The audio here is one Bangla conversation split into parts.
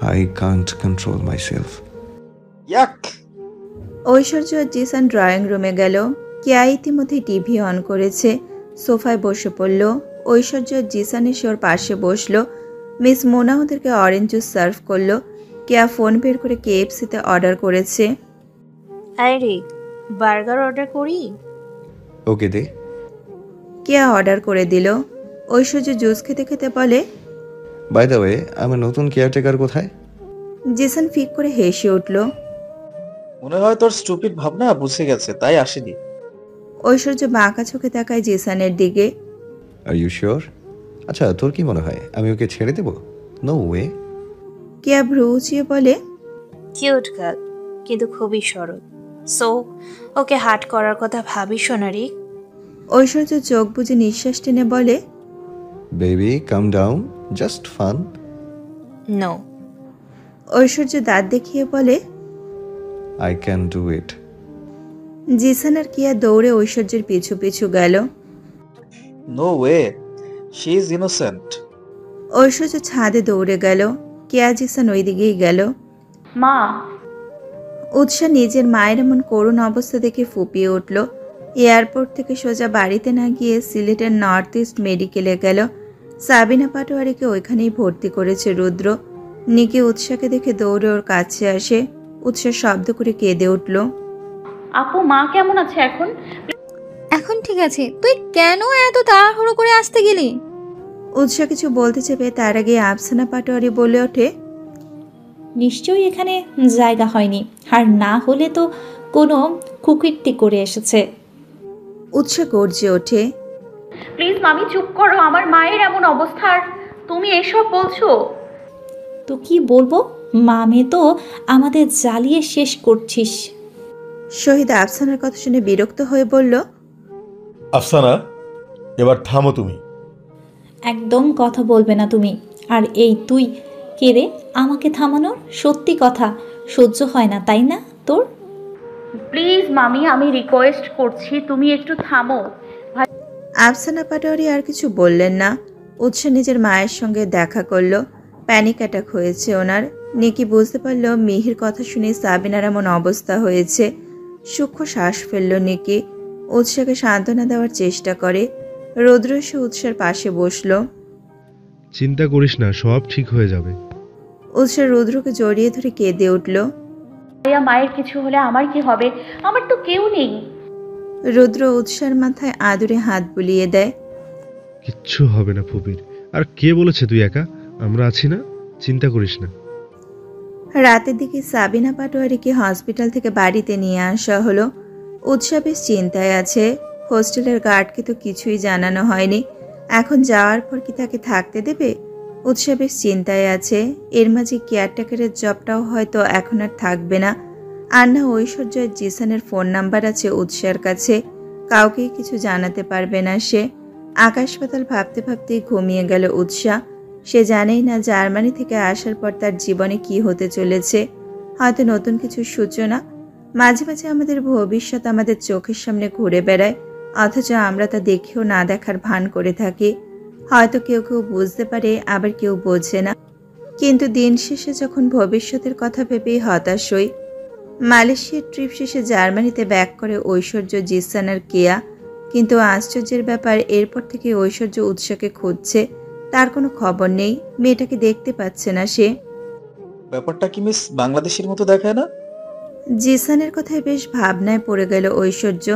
I can't control myself. ইয়াক! ঐশ্বর্য আর জিসান ড্রয়িং রুমে গেল। কেয়া ইতিমধ্যে টিভি অন করেছে। সোফায় বসে পড়ল। ঐশ্বর্য আর জিসান এসে ওর পাশে বসলো। মিস মোনা ওদেরকে অরেঞ্জ জুস সার্ভ করলো। কেয়া ফোন বের করে KFC-তে অর্ডার করেছে। আরে বার্গার অর্ডার করি? ওকে দে। কেয়া অর্ডার করে দিল। ঐশ্বর্য জুস খেতে খেতে বলে, বাই দ্য ওয়ে, আমার নতুন কেয়ারটেকার কোথায়? জিসান ফিক করে হেসে উঠল। মনে হয় তোর স্টুপিড ভাবনা বুঝে গেছে, তাই আসেনি। ঐশ্বর্য বাঁকা চোখে তাকায় জিসানের দিকে। Are you sure? আচ্ছা, তোর কি মনে হয় আমি ওকে ছেড়ে দেব? No way. কেয়া ভ্রু উঁচিয়ে বলে, কিউট গার্ল, কিন্তু খুবই সরল। সো ওকে হার্ট করার কথা ভাবিস না রে। ঐশ্বর্য চোখ বুজে নিঃশ্বাস টেনে বলে, baby calm down, just fun. No. Aishwarya দাঁত দেখিয়ে বলে, I can do it. Jisan আর কেয়া দৌড়ে ঐশ্বর্যের পিছু পিছু গেল। No way, she is innocent. Aishwarya ছাদে দৌড়ে গেল। কেয়া জিসান ওই দিকেই গেল। মা, উৎসা নিজের মায়ের এমন করুণ অবস্থা দেখে ফুপিয়ে উঠল। এয়ারপোর্ট থেকে সোজা বাড়িতে না গিয়ে সিলেটের নর্থ ইস্ট মেডিকেলে গেল। সাবিনা পাটোয়ারিকে ওইখানেই ভর্তি করেছে রুদ্র। নিকি উৎসাকে দেখে দৌড়ে ওর কাছে আসে। উৎসা শব্দ করে কেঁদে উঠল। আপু মা কেমন আছে এখন? এখন ঠিক আছে, তুই কেন এত তাড়াহুড়ো করে আসতে গেলি? উৎসা কিছু বলতে চেপে তার আগে আফসানা পাটোয়ারি বলে ওঠে, নিশ্চয়ই এখানে জায়গা হয়নি, আর না হলে তো কোনো কুকীর্তি করে এসেছে। উৎসা গর্জে ওঠে, প্লিজ মামি চুপ করো, আমার মায়ের এমন অবস্থা আর তুমি এসব বলছো? তো কি বলবো, মামে তো আমাদের জ্বালিয়ে শেষ করছিস। শহীদ আফসানার কথা শুনে বিরক্ত হয়ে বলল, আফসানা, এবার থামো তুমি। একদম কথা বলবে না তুমি। আর এই তুই কে রে আমাকে থামানোর? সত্যি কথা, সহ্য হয় না তাই না তোর? প্লিজ মামি, আমি রিকোয়েস্ট করছি তুমি একটু থামো। আফসানা পাটোয়ারি আর কিছু বললেন না। উৎসা নিজের মায়ের সঙ্গে দেখা করলো। প্যানিক অ্যাটাক হয়েছে ওনার। নিকি বুঝতে পারল মিহির কথা শুনে সাবিনার এমন অবস্থা হয়েছে। সূক্ষ্ম শ্বাস ফেলল নিকি। উৎসাকে সান্ত্বনা দেওয়ার চেষ্টা করে। রৌদ্র এসে উৎসার পাশে বসলো। চিন্তা করিস না, সব ঠিক হয়ে যাবে। উৎসা রৌদ্রকে জড়িয়ে ধরে কেঁদে উঠল। মায়ের কিছু হলে আমার কি হবে? আমার তো কেউ নেই। রৌদ্র উৎসার মাথায় আদুরে হাত বুলিয়ে দেয়। কিচ্ছু হবে না ফুপির। আর কে বলেছে তুই একা? আমরা আছি না, চিন্তা করিস না। রাতের দিকে সাবিনা পাটোয়ারিকে হসপিটাল থেকে বাড়িতে নিয়ে আসা হলো। উৎসা বেশ চিন্তায় আছে। হোস্টেলের গার্ডকে তো কিছুই জানানো হয়নি। এখন যাওয়ার পর কি তাকে থাকতে দেবে? উৎসা বেশ চিন্তায় আছে। এর মাঝে কেয়ারটেকারের জবটাও হয়তো এখন আর থাকবে না। আর না ঐশ্বর্য জিসানের ফোন নাম্বার আছে উৎসার কাছে। কাউকেই কিছু জানাতে পারবে না সে। আকাশ পাতাল ভাবতে ভাবতেই ঘুমিয়ে গেল উৎসা। সে জানেই না জার্মানি থেকে আসার পর তার জীবনে কি হতে চলেছে। হয়তো নতুন কিছু সূচনা। মাঝে মাঝে আমাদের ভবিষ্যৎ আমাদের চোখের সামনে ঘুরে বেড়ায়, অথচ আমরা তা দেখেও না দেখার ভান করে থাকি। হয়তো কেউ কেউ বুঝতে পারে, আবার কেউ বোঝে না। কিন্তু দিন শেষে যখন ভবিষ্যতের কথা ভেবেই হতাশ হই। মালয়েশিয়ার ট্রিপ শেষে জার্মানিতে ব্যাক করে ঐশ্বর্য, জিসান আর কেয়া। কিন্তু আশ্চর্যের ব্যাপার, এরপর থেকে ঐশ্বর্য উৎসাকে খুঁজছে। তার কোনো খবর নেই। মেয়েটাকে দেখতে পাচ্ছে না সে। ব্যাপারটা কি মিস বাংলাদেশের মতো দেখায় না? জিসানের কথায় বেশ ভাবনায় পড়ে গেল ঐশ্বর্য।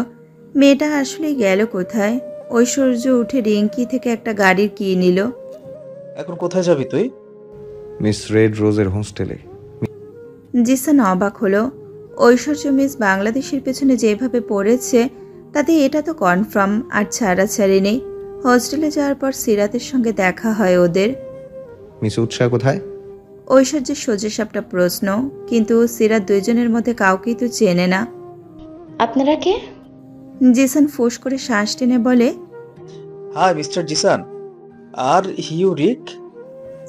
মেয়েটা আসলেই গেল কোথায়? ঐশ্বর্য উঠে রিঙ্কি থেকে একটা গাড়ির কি নিল। এখন কোথায় যাবি তুই? মিস রেড রোজের হোস্টেলে। জিসান অবাক হলো। ঐশ্বর্য মিস বাংলাদেশের পেছনে যেভাবে পড়েছে তাতে এটা তো কনফার্ম আর ছাড়াছাড়ি নেই। হোস্টেলে যাওয়ার পর সিরাতের সঙ্গে দেখা হয় ওদের। মিস উৎসাহ কোথায়? ঐশ্বর্যের সোজাসাপটা প্রশ্ন, কিন্তু সিরাত দুইজনের মধ্যে কাউকেই তো চেনে না। আপনারা কে? জিসান ফোঁস করে শ্বাস টেনে বলে, হাই মিস্টার জিসান। আর হিউ রিক?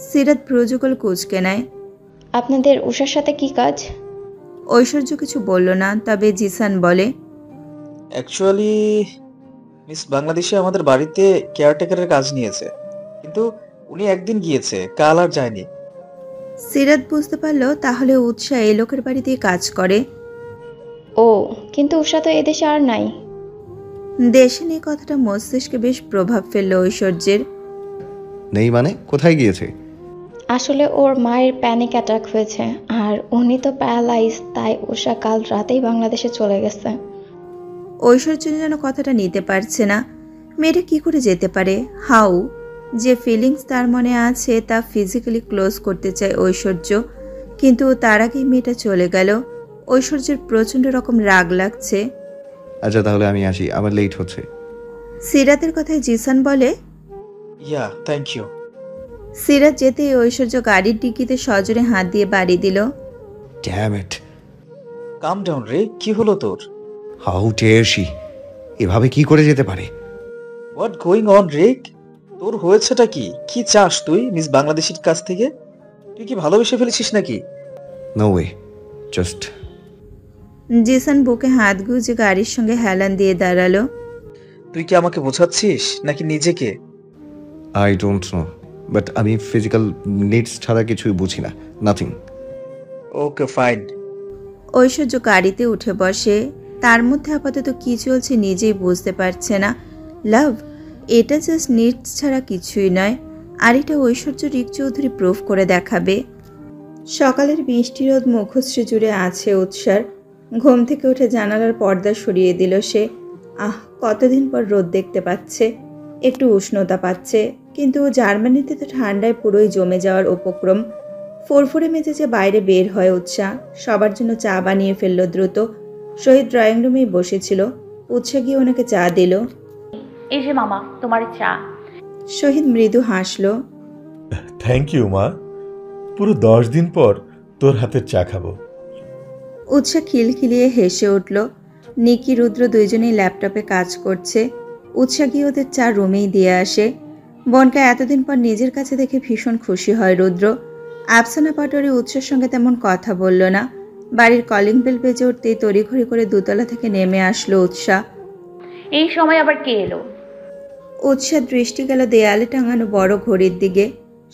সিরাত ভ্রুযুগল কুঁচকে নেয়। আপনাদের উষার সাথে কি কাজ? ঐশ্বর্য কিছু বলল না, তবে জিসান বলে, অ্যাকচুয়ালি মিস বাংলাদেশে আমাদের বাড়িতে কেয়ারটেকারের কাজ নিয়েছে, কিন্তু উনি একদিন গিয়েছে, কাল আর যায়নি। সিরাত বুঝতে পারল তাহলে উৎসাহ এই লোকের বাড়িতেই কাজ করে। ও, কিন্তু উষা তো এদেশে আর নাই। দেশে নিয়ে কথাটা মস্তিষ্কে বেশ প্রভাব ফেলল ঐশ্বর্যের। নেই মানে কোথায় গিয়েছে? আসলে ওর মায়ের প্যানিক অ্যাটাক হয়েছে, আর উনি তো প্যারালাইজ, তাই উষা কাল রাতেই বাংলাদেশে চলে গেছে। ঐশ্বর্য যেন কথাটা নিতে পারছে না। মেয়েটা কি করে যেতে পারে? হাউ? যে ফিলিংস তার মনে আছে তা ফিজিক্যালি ক্লোজ করতে চায় ঐশ্বর্য, কিন্তু তার আগেই মেয়েটা চলে গেল। ঐশ্বর্যের প্রচণ্ড রকম রাগ লাগছে। আচ্ছা তাহলে আমি আসি, আমার লেট হচ্ছে। সিরাতের কথায় জিসান বলে, ইয়া, থ্যাংক ইউ। সিরাত যেতেই ঐশ্বর্য গাড়ির ডিকিতে সজোরে হাত দিয়ে বাড়ি দিল। Damn it. কাম ডাউন রে, কি হলো তোর? How dare she! এভাবে কি করে যেতে পারে? হোয়াট গোয়িং অন রে? তোর হয়েছেটা কি? কি চাস তুই মিস বাংলাদেশির কাছ থেকে? তুই কি ভালোবেসে ফেলেছিস নাকি? No way, just. জিসান বুকে হাত গুজে গাড়ির সঙ্গে হেলান দিয়ে দাঁড়ালো। তুই কি আমাকে বোঝাচ্ছিস নাকি নিজেকে? আই ডোন্ট নো, বাট আমি ফিজিক্যাল নিডস ছাড়া কিছুই বুঝি না। নাথিং। Okay fine. ঐশ্বর্য গাড়িতে উঠে বসে। তার মধ্যে আপাতত কি চলছে নিজেই বুঝতে পারছে না। লাভ, এটা জাস্ট নিডস ছাড়া কিছুই নয়, আর এটা ঐশ্বর্য রিক চৌধুরী প্রুফ করে দেখাবে। সকালের বৃষ্টি রোদ মুখশ্রী জুড়ে আছে উৎসার। ঘুম থেকে উঠে জানালার পর্দা সরিয়ে দিল সে। কতদিন পর রোদ দেখতে পাচ্ছে, একটু উষ্ণতা পাচ্ছে, কিন্তু জার্মানিতে তো ঠান্ডায় পুরোই জমে যাওয়ার উপক্রম। ফুরফুরে মেজেজে বাইরে বের হয় উৎসাহ। সবার জন্য চা বানিয়ে ফেলল দ্রুত। শহীদ ড্রয়িং রুমেই বসেছিল। উৎসাহ গিয়ে ওনাকে চা দিল। এই যে মামা, তোমার চা। শহীদ মৃদু হাসল। থ্যাংক ইউ মা, পুরো 10 দিন পর তোর হাতের চা খাবো। উৎসাহ খিলখিলিয়ে হেসে উঠল। নিকি রুদ্র দুইজনেই ল্যাপটপে কাজ করছে। উৎসাহ গিয়ে ওদের চা রুমেই দিয়ে আসে। বোনকে এতদিন পর নিজের কাছে দেখে ভীষণ খুশি হয় রুদ্র। আফসানা পাটোয়ারি উৎসার সঙ্গে তেমন কথা বলল না। বাড়ির কলিং বেল বেজে উঠতেই তড়িঘড়ি করে দোতলা থেকে নেমে আসলো উৎসাহ। এই সময় আবার কে এলো? উৎসাহ দৃষ্টি গেল দেয়ালে টাঙানো বড় ঘড়ির দিকে।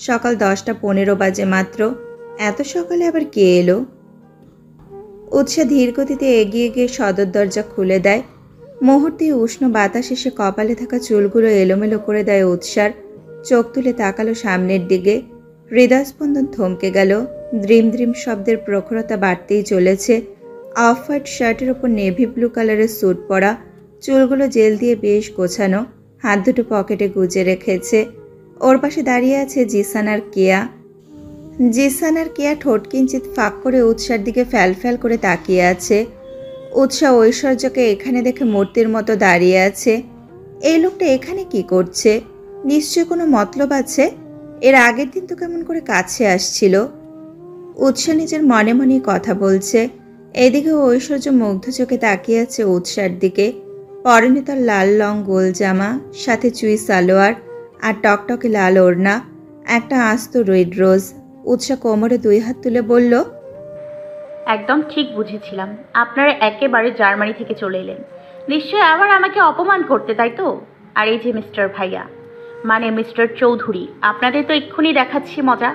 সকাল 10:15 বাজে মাত্র। এত সকালে আবার কে এলো? উৎসাহ ধীর গতিতে এগিয়ে গিয়ে সদর দরজা খুলে দেয়। মুহূর্তে উষ্ণ বাতাস এসে কপালে থাকা চুলগুলো এলোমেলো করে দেয় উৎসার। চোখ তুলে তাকালো সামনের দিকে। হৃদয়স্পন্দন থমকে গেল। দ্রিম দ্রিম শব্দের প্রখরতা বাড়তেই চলেছে। অফ হোয়াইট শার্টের ওপর নেভি ব্লু কালারের স্যুট পরা, চুলগুলো জেল দিয়ে বেশ গোছানো, হাত দুটো পকেটে গুজে রেখেছে। ওর পাশে দাঁড়িয়ে আছে জিসান আর কেয়া। জিসান আর কেয়া ঠোঁট কিঞ্চিত ফাঁক করে উৎসার দিকে ফ্যাল ফ্যাল করে তাকিয়ে আছে। উৎসাহ ঐশ্বর্যকে এখানে দেখে মূর্তির মতো দাঁড়িয়ে আছে। এই লোকটা এখানে কি করছে? নিশ্চয় কোনো মতলব আছে। এর আগের দিন তো কেমন করে কাছে আসছিল। উৎসাহ নিজের মনে মনেই কথা বলছে। এদিকে ঐশ্বর্য মুগ্ধ চোখে তাকিয়ে আছে উৎসার দিকে। পরনে তার লাল লং গোল জামা, সাথে চুই সালোয়ার আর টকটকে লাল ওড়না, একটা আস্ত রেড রোজ। উৎসাহ কোমরে 2 হাত তুলে বলল, একদম ঠিক বুঝেছিলাম, আপনারা একেবারে জার্মানি থেকে চলে এলেন। নিশ্চয়ই আবার আমাকে অপমান করতে, তাই তো? আর এই যে মিস্টার ভাইয়া, মানে মিস্টার চৌধুরী, আপনাদের তো এক্ষুনি দেখাচ্ছি মজা।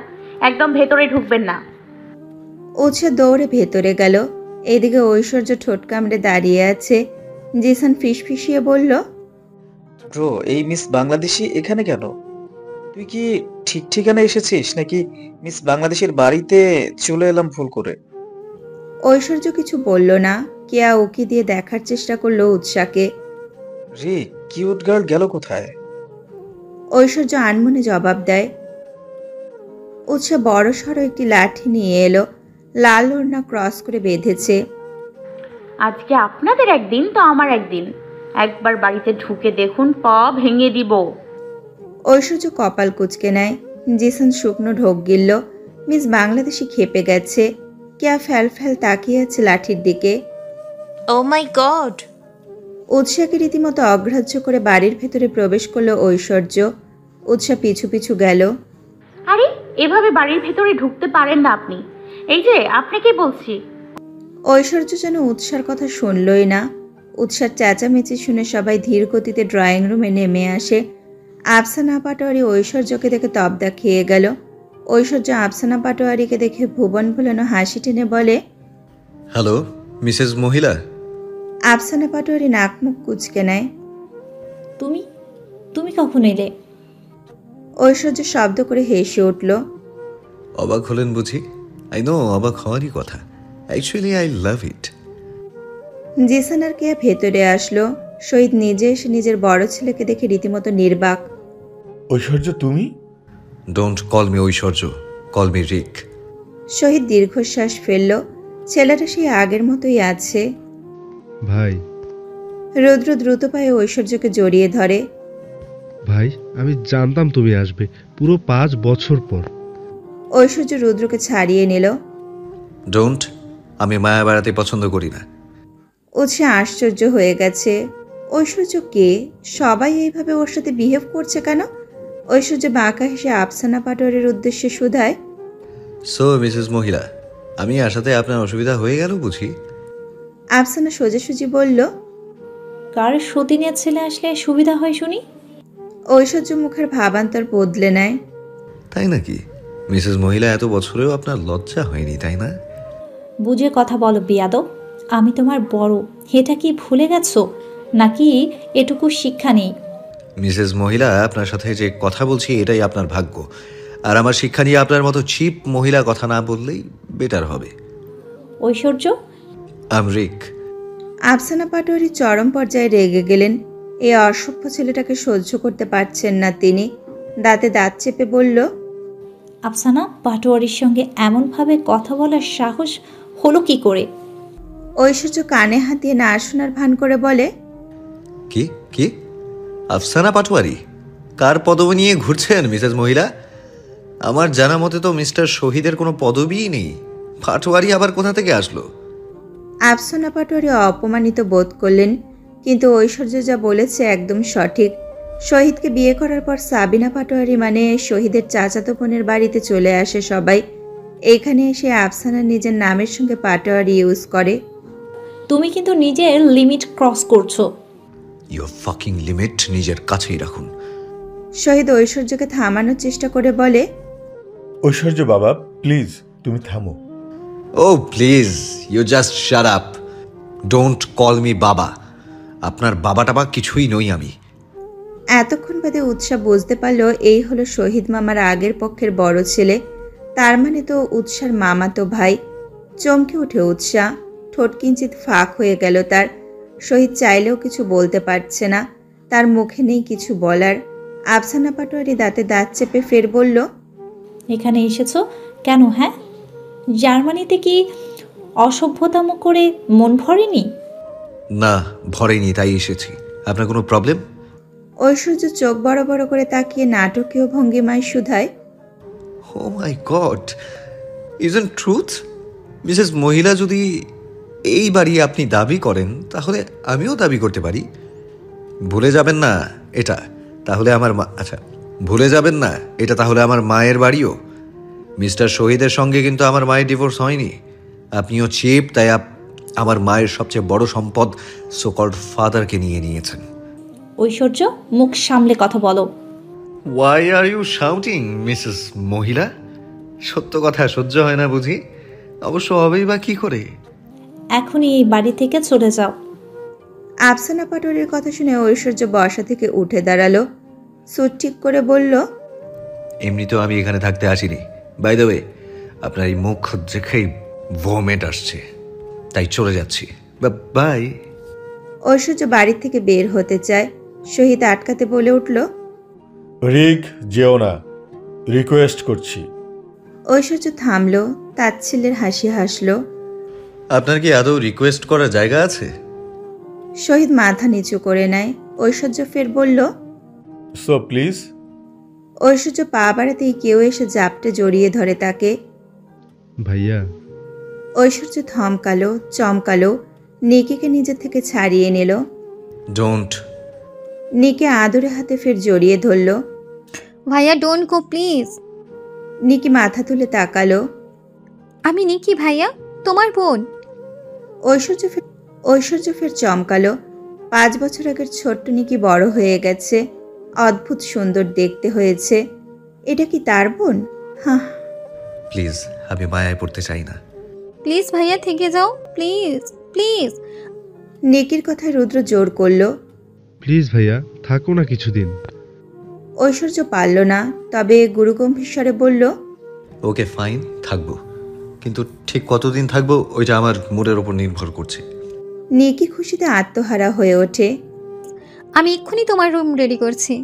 একদম ভেতরে ঢুকবেন না। উৎসাহ দৌড়ে ভেতরে গেল। এদিকে ঐশ্বর্য ঠোঁট কামড়ে দাঁড়িয়ে আছে। জিসান ফিসফিসিয়ে বলল, ব্রো, এই মিস বাংলাদেশি এখানে কেন? তুই কি ঠিক ঠিকানা এসেছিস নাকি মিস বাংলাদেশের বাড়িতে চলে এলাম ভুল করে? ঐশ্বর্য কিছু বলল না। কেয়া উকি দিয়ে দেখার চেষ্টা করলো উৎসাহকে। রে, কিউট গার্ল গেল কোথায়? ঐশ্বর্য আনমনে জবাব দেয়। উৎসাহ বড় সড়ো একটি লাঠি নিয়ে এলো। লাল ওড়না ক্রস করে বেঁধেছে। আজকে আপনাদের একদিন তো আমার একদিন। একবার বাড়িতে ঢুকে দেখুন, পা ভেঙে দিব। ঐশ্বর্য কপাল কুঁচকে নেয়। জিসান শুকনো ঢোক গিলল। মিস বাংলাদেশি খেপে গেছে। কেয়া ফ্যাল ফ্যাল তাকিয়ে আছে লাঠির দিকে। ও মাই গড! উৎসাহকে রীতিমতো অগ্রাহ্য করে বাড়ির ভেতরে প্রবেশ করলো ঐশ্বর্য। উৎসাহ পিছু পিছু গেল। আরে, এভাবে বাড়ির ভেতরে ঢুকতে পারেন না আপনি। এই যে আপনাকে বলছি। ঐশ্বর্য যেন উৎসার কথা শুনলই না। উৎসার চেঁচামেচি শুনে সবাই ধীর গতিতে ড্রয়িং রুমে নেমে আসে। আফসানা পাটোয়ারি ঐশ্বর্যকে দেখে তবদা খেয়ে গেল। ঐশ্বর্য আফসানা পাটোয়ারিকে দেখে ভুবন ভুলানো হাসি টেনে বলে, হ্যালো মিসেস মহিলা। আফসানা পাটোয়ারি নাক মুখ কুঁচকে নেয়। তুমি তুমি কখন এলে? ঐশ্বর্য শব্দ করে হেসে উঠল। অবাক হলেন বুঝি? আই নো, অবাক হওয়ারই কথা। অ্যাকচুয়ালি আই লাভ ইট। জিসান আর কেয়া ভেতরে আসলো। শহীদ নিজে এসে নিজের বড় ছেলেকে দেখে রীতিমতো নির্বাক। ঐশ্বর্য তুমি? Don't call me Aishwarya, call me Rick. Shahid দীর্ঘশ্বাস ফেলল। ছেলেটা সেই আগের মতোই আছে। ভাই, রুদ্র দ্রুত পায়ে ঐশ্বর্যকে জড়িয়ে ধরে। ভাই আমি জানতাম তুমি আসবে, পুরো 5 বছর পর। ঐশ্বর্য রুদ্রকে ছাড়িয়ে নিল। ডোন্ট, আমি মায়া বেড়াতে পছন্দ করি না। সে আশ্চর্য হয়ে গেছে। ঐশ্বর্য কে? সবাই এইভাবে ওর সাথে বিহেভ করছে কেন? ঐশ্বর্য বাঁকা হেসে আফসানা পাটোয়ারির উদ্দেশ্যে শুধায়, সো মিসেস মহিলা, আমি আসাতে আপনার অসুবিধা হয়ে গেল বুঝি? আফসানা সোজাসুজি বলল, কার সতীনের ছেলে আসলে সুবিধা হয় শুনি? ঐশ্বর্য মুখের ভাবান্তর বদলে নেয়। তাই নাকি? মিসেস মহিলা, এত বছরেও আপনার লজ্জা হয়নি তাই না? বুঝে কথা বলো বিয়াদব। আমি তোমার বড়, এটা কি ভুলে গেছো নাকি? এটুকু শিক্ষা নেই? মিসেস মহিলা, আপনার সাথে যে কথা বলছি এটাই আপনার ভাগ্য। আর আমার শিক্ষা নিয়ে আপনার মতো চিপ মহিলা কথা না বললেই বেটার হবে। ঐশ্বর্য, আম রিক। আফসানা পাটোয়ারি চরম পর্যায়ে রেগে গেলেন। এই অসভ্য ছেলেটাকে সহ্য করতে পারছেন না তিনি। দাঁতে দাঁত চেপে বলল, আফসানা পাটোয়ারির সঙ্গে এমনভাবে কথা বলার সাহস হলো কি করে? ঐশ্বর্য কানে হাত দিয়ে না শোনার ভান করে বলে, কি কি? আফসানা পাটোয়ারি? কার পদবি নিয়ে ঘুরছেন মিসেস মহিলা? আমার জানা মতে তো মিস্টার শহীদের কোনো পদবিই নেই। পাটোয়ারি আবার কোথা থেকে আসলো? আফসানা পাটোয়ারি অপমানিত বোধ করলেন, কিন্তু ঐশ্বর্য যা বলেছে একদম সঠিক। শহীদকে বিয়ে করার পর সাবিনা পাটোয়ারি মানে শহীদের চাচাতো বোনের বাড়িতে চলে আসে সবাই। এখানে এসে আফসানা নিজের নামের সঙ্গে পাটোয়ারি ইউজ করে। তুমি কিন্তু নিজের লিমিট ক্রস করছো। ইউর ফাকিং লিমিট নিজের কাছেই রাখুন। শহীদ ঐশ্বর্যকে থামানোর চেষ্টা করে বলে, ঐশ্বর্য বাবা প্লিজ তুমি থামো। ও please, you just shut up. Don't call me baba. আপনার বাবা টাবা কিছুই নই আমি। এতক্ষণ বাদে উৎসাহ বুঝতে পারল এই হলো শহীদ মামার আগের পক্ষের বড় ছেলে। তার মানে তো উৎসার মামাতো ভাই। চমকে উঠে উৎসাহ, ঠোঁট কিঞ্চিত ফাঁক হয়ে গেল তার। শহীদ চাইলেও কিছু বলতে পারছে না, তার মুখে নেই কিছু বলার। আফসানা পাটোয়ারি দাঁতে দাঁত চেপে ফের বলল, এখানে এসেছো কেন? হ্যাঁ, জার্মানিতে কি অসভ্যতাম করে মন ভরেনি? না, ভরেনি, তাই এসেছি। আপনার কোনো প্রবলেম? ঐশ্বর্য চোখ বড় বড় করে তাকিয়ে নাটকীয় ভঙ্গিমায় শুধায়, oh my god, isn't truth? Mrs মহিলা, যদি এই বাড়ি আপনি দাবি করেন তাহলে আমিও দাবি করতে পারি। ভুলে যাবেন না এটা তাহলে আমার ভুলে যাবেন না এটা তাহলে আমার মায়ের বাড়িও। মিস্টার শহীদের সঙ্গে কিন্তু আমার মায়ের ডিভোর্স হয়নি। আপনিও চিপ, তাই আমার মায়ের সবচেয়ে বড় সম্পদ সোকল্ড ফাদারকে নিয়ে নিয়েছেন। ঐশ্বর্য, মুখ সামলে কথা বলো। Why are you shouting Mrs মহিলা? সত্য কথা সহ্য হয় না বুঝি? অবশ্য হবেই বা কি করে? এখনই এই বাড়ি থেকে চলে যাও। আফসানা পাটোয়ারির কথা শুনে ঐশ্বর্য বসা থেকে উঠে দাঁড়ালো। সুট ঠিক করে বলল, এমনিতেও আমি এখানে থাকতে আসিনি। বাই দ্য ওয়ে, আপনার এই মুখ দেখেই ভোমেট আসছে, তাই চলে যাচ্ছি। বাই। ঐশ্বর্য বাড়ি থেকে বের হতে চায়। শহীদ আটকাতে বলে উঠল, রিক যেও না, রিকোয়েস্ট করছি। ঐশ্বর্য থামল, তাচ্ছিল্যের হাসি হাসল। আপনার কি আদৌ রিকোয়েস্ট করার জায়গা আছে? শহীদ মাথা নিচু করে নেয়। ঐশ্বর্য ফের বলল, সো প্লিজ। ঐশ্বর্য পা বাড়াতেই কেউ এসে জাপটে জড়িয়ে ধরে তাকে। ভাইয়া। ঐশ্বর্য থমকালো, চমকালো, নিকিকে নিজে থেকে ছাড়িয়ে নিল। ডোন্ট। নিকি আদরে হাতে ফের জড়িয়ে ধরল। ভাইয়া ডোন্ট গো প্লিজ। নিকি মাথা তুলে তাকালো। আমি নিকি ভাইয়া, তোমার বোন। ঐশ্বর্য ফের চমকালো। 5 বছর আগের ছোট্ট নিকি বড় হয়ে গেছে, অদ্ভুত সুন্দর দেখতে হয়েছে। এটা কি তার বোন? হ্যাঁ, প্লিজ, আমি মায়ায় পড়তে চাই না। প্লিজ ভাইয়া থেকে যাও, প্লিজ প্লিজ। নিকির কথায় রুদ্র জোর করল। প্লিজ ভাইয়া, থাকো না কিছুদিন। ঐশ্বর্য পারল না, তবে গুরুগম্ভীর স্বরে বলল, ওকে ফাইন, থাকবো, কিন্তু ঠিক কতদিন থাকবো ওইটা আমার মুডের ওপর নির্ভর করছে। নিকি খুশিতে আত্মহারা হয়ে ওঠে। আমি এক্ষুনি তোমার রুম রেডি করছি।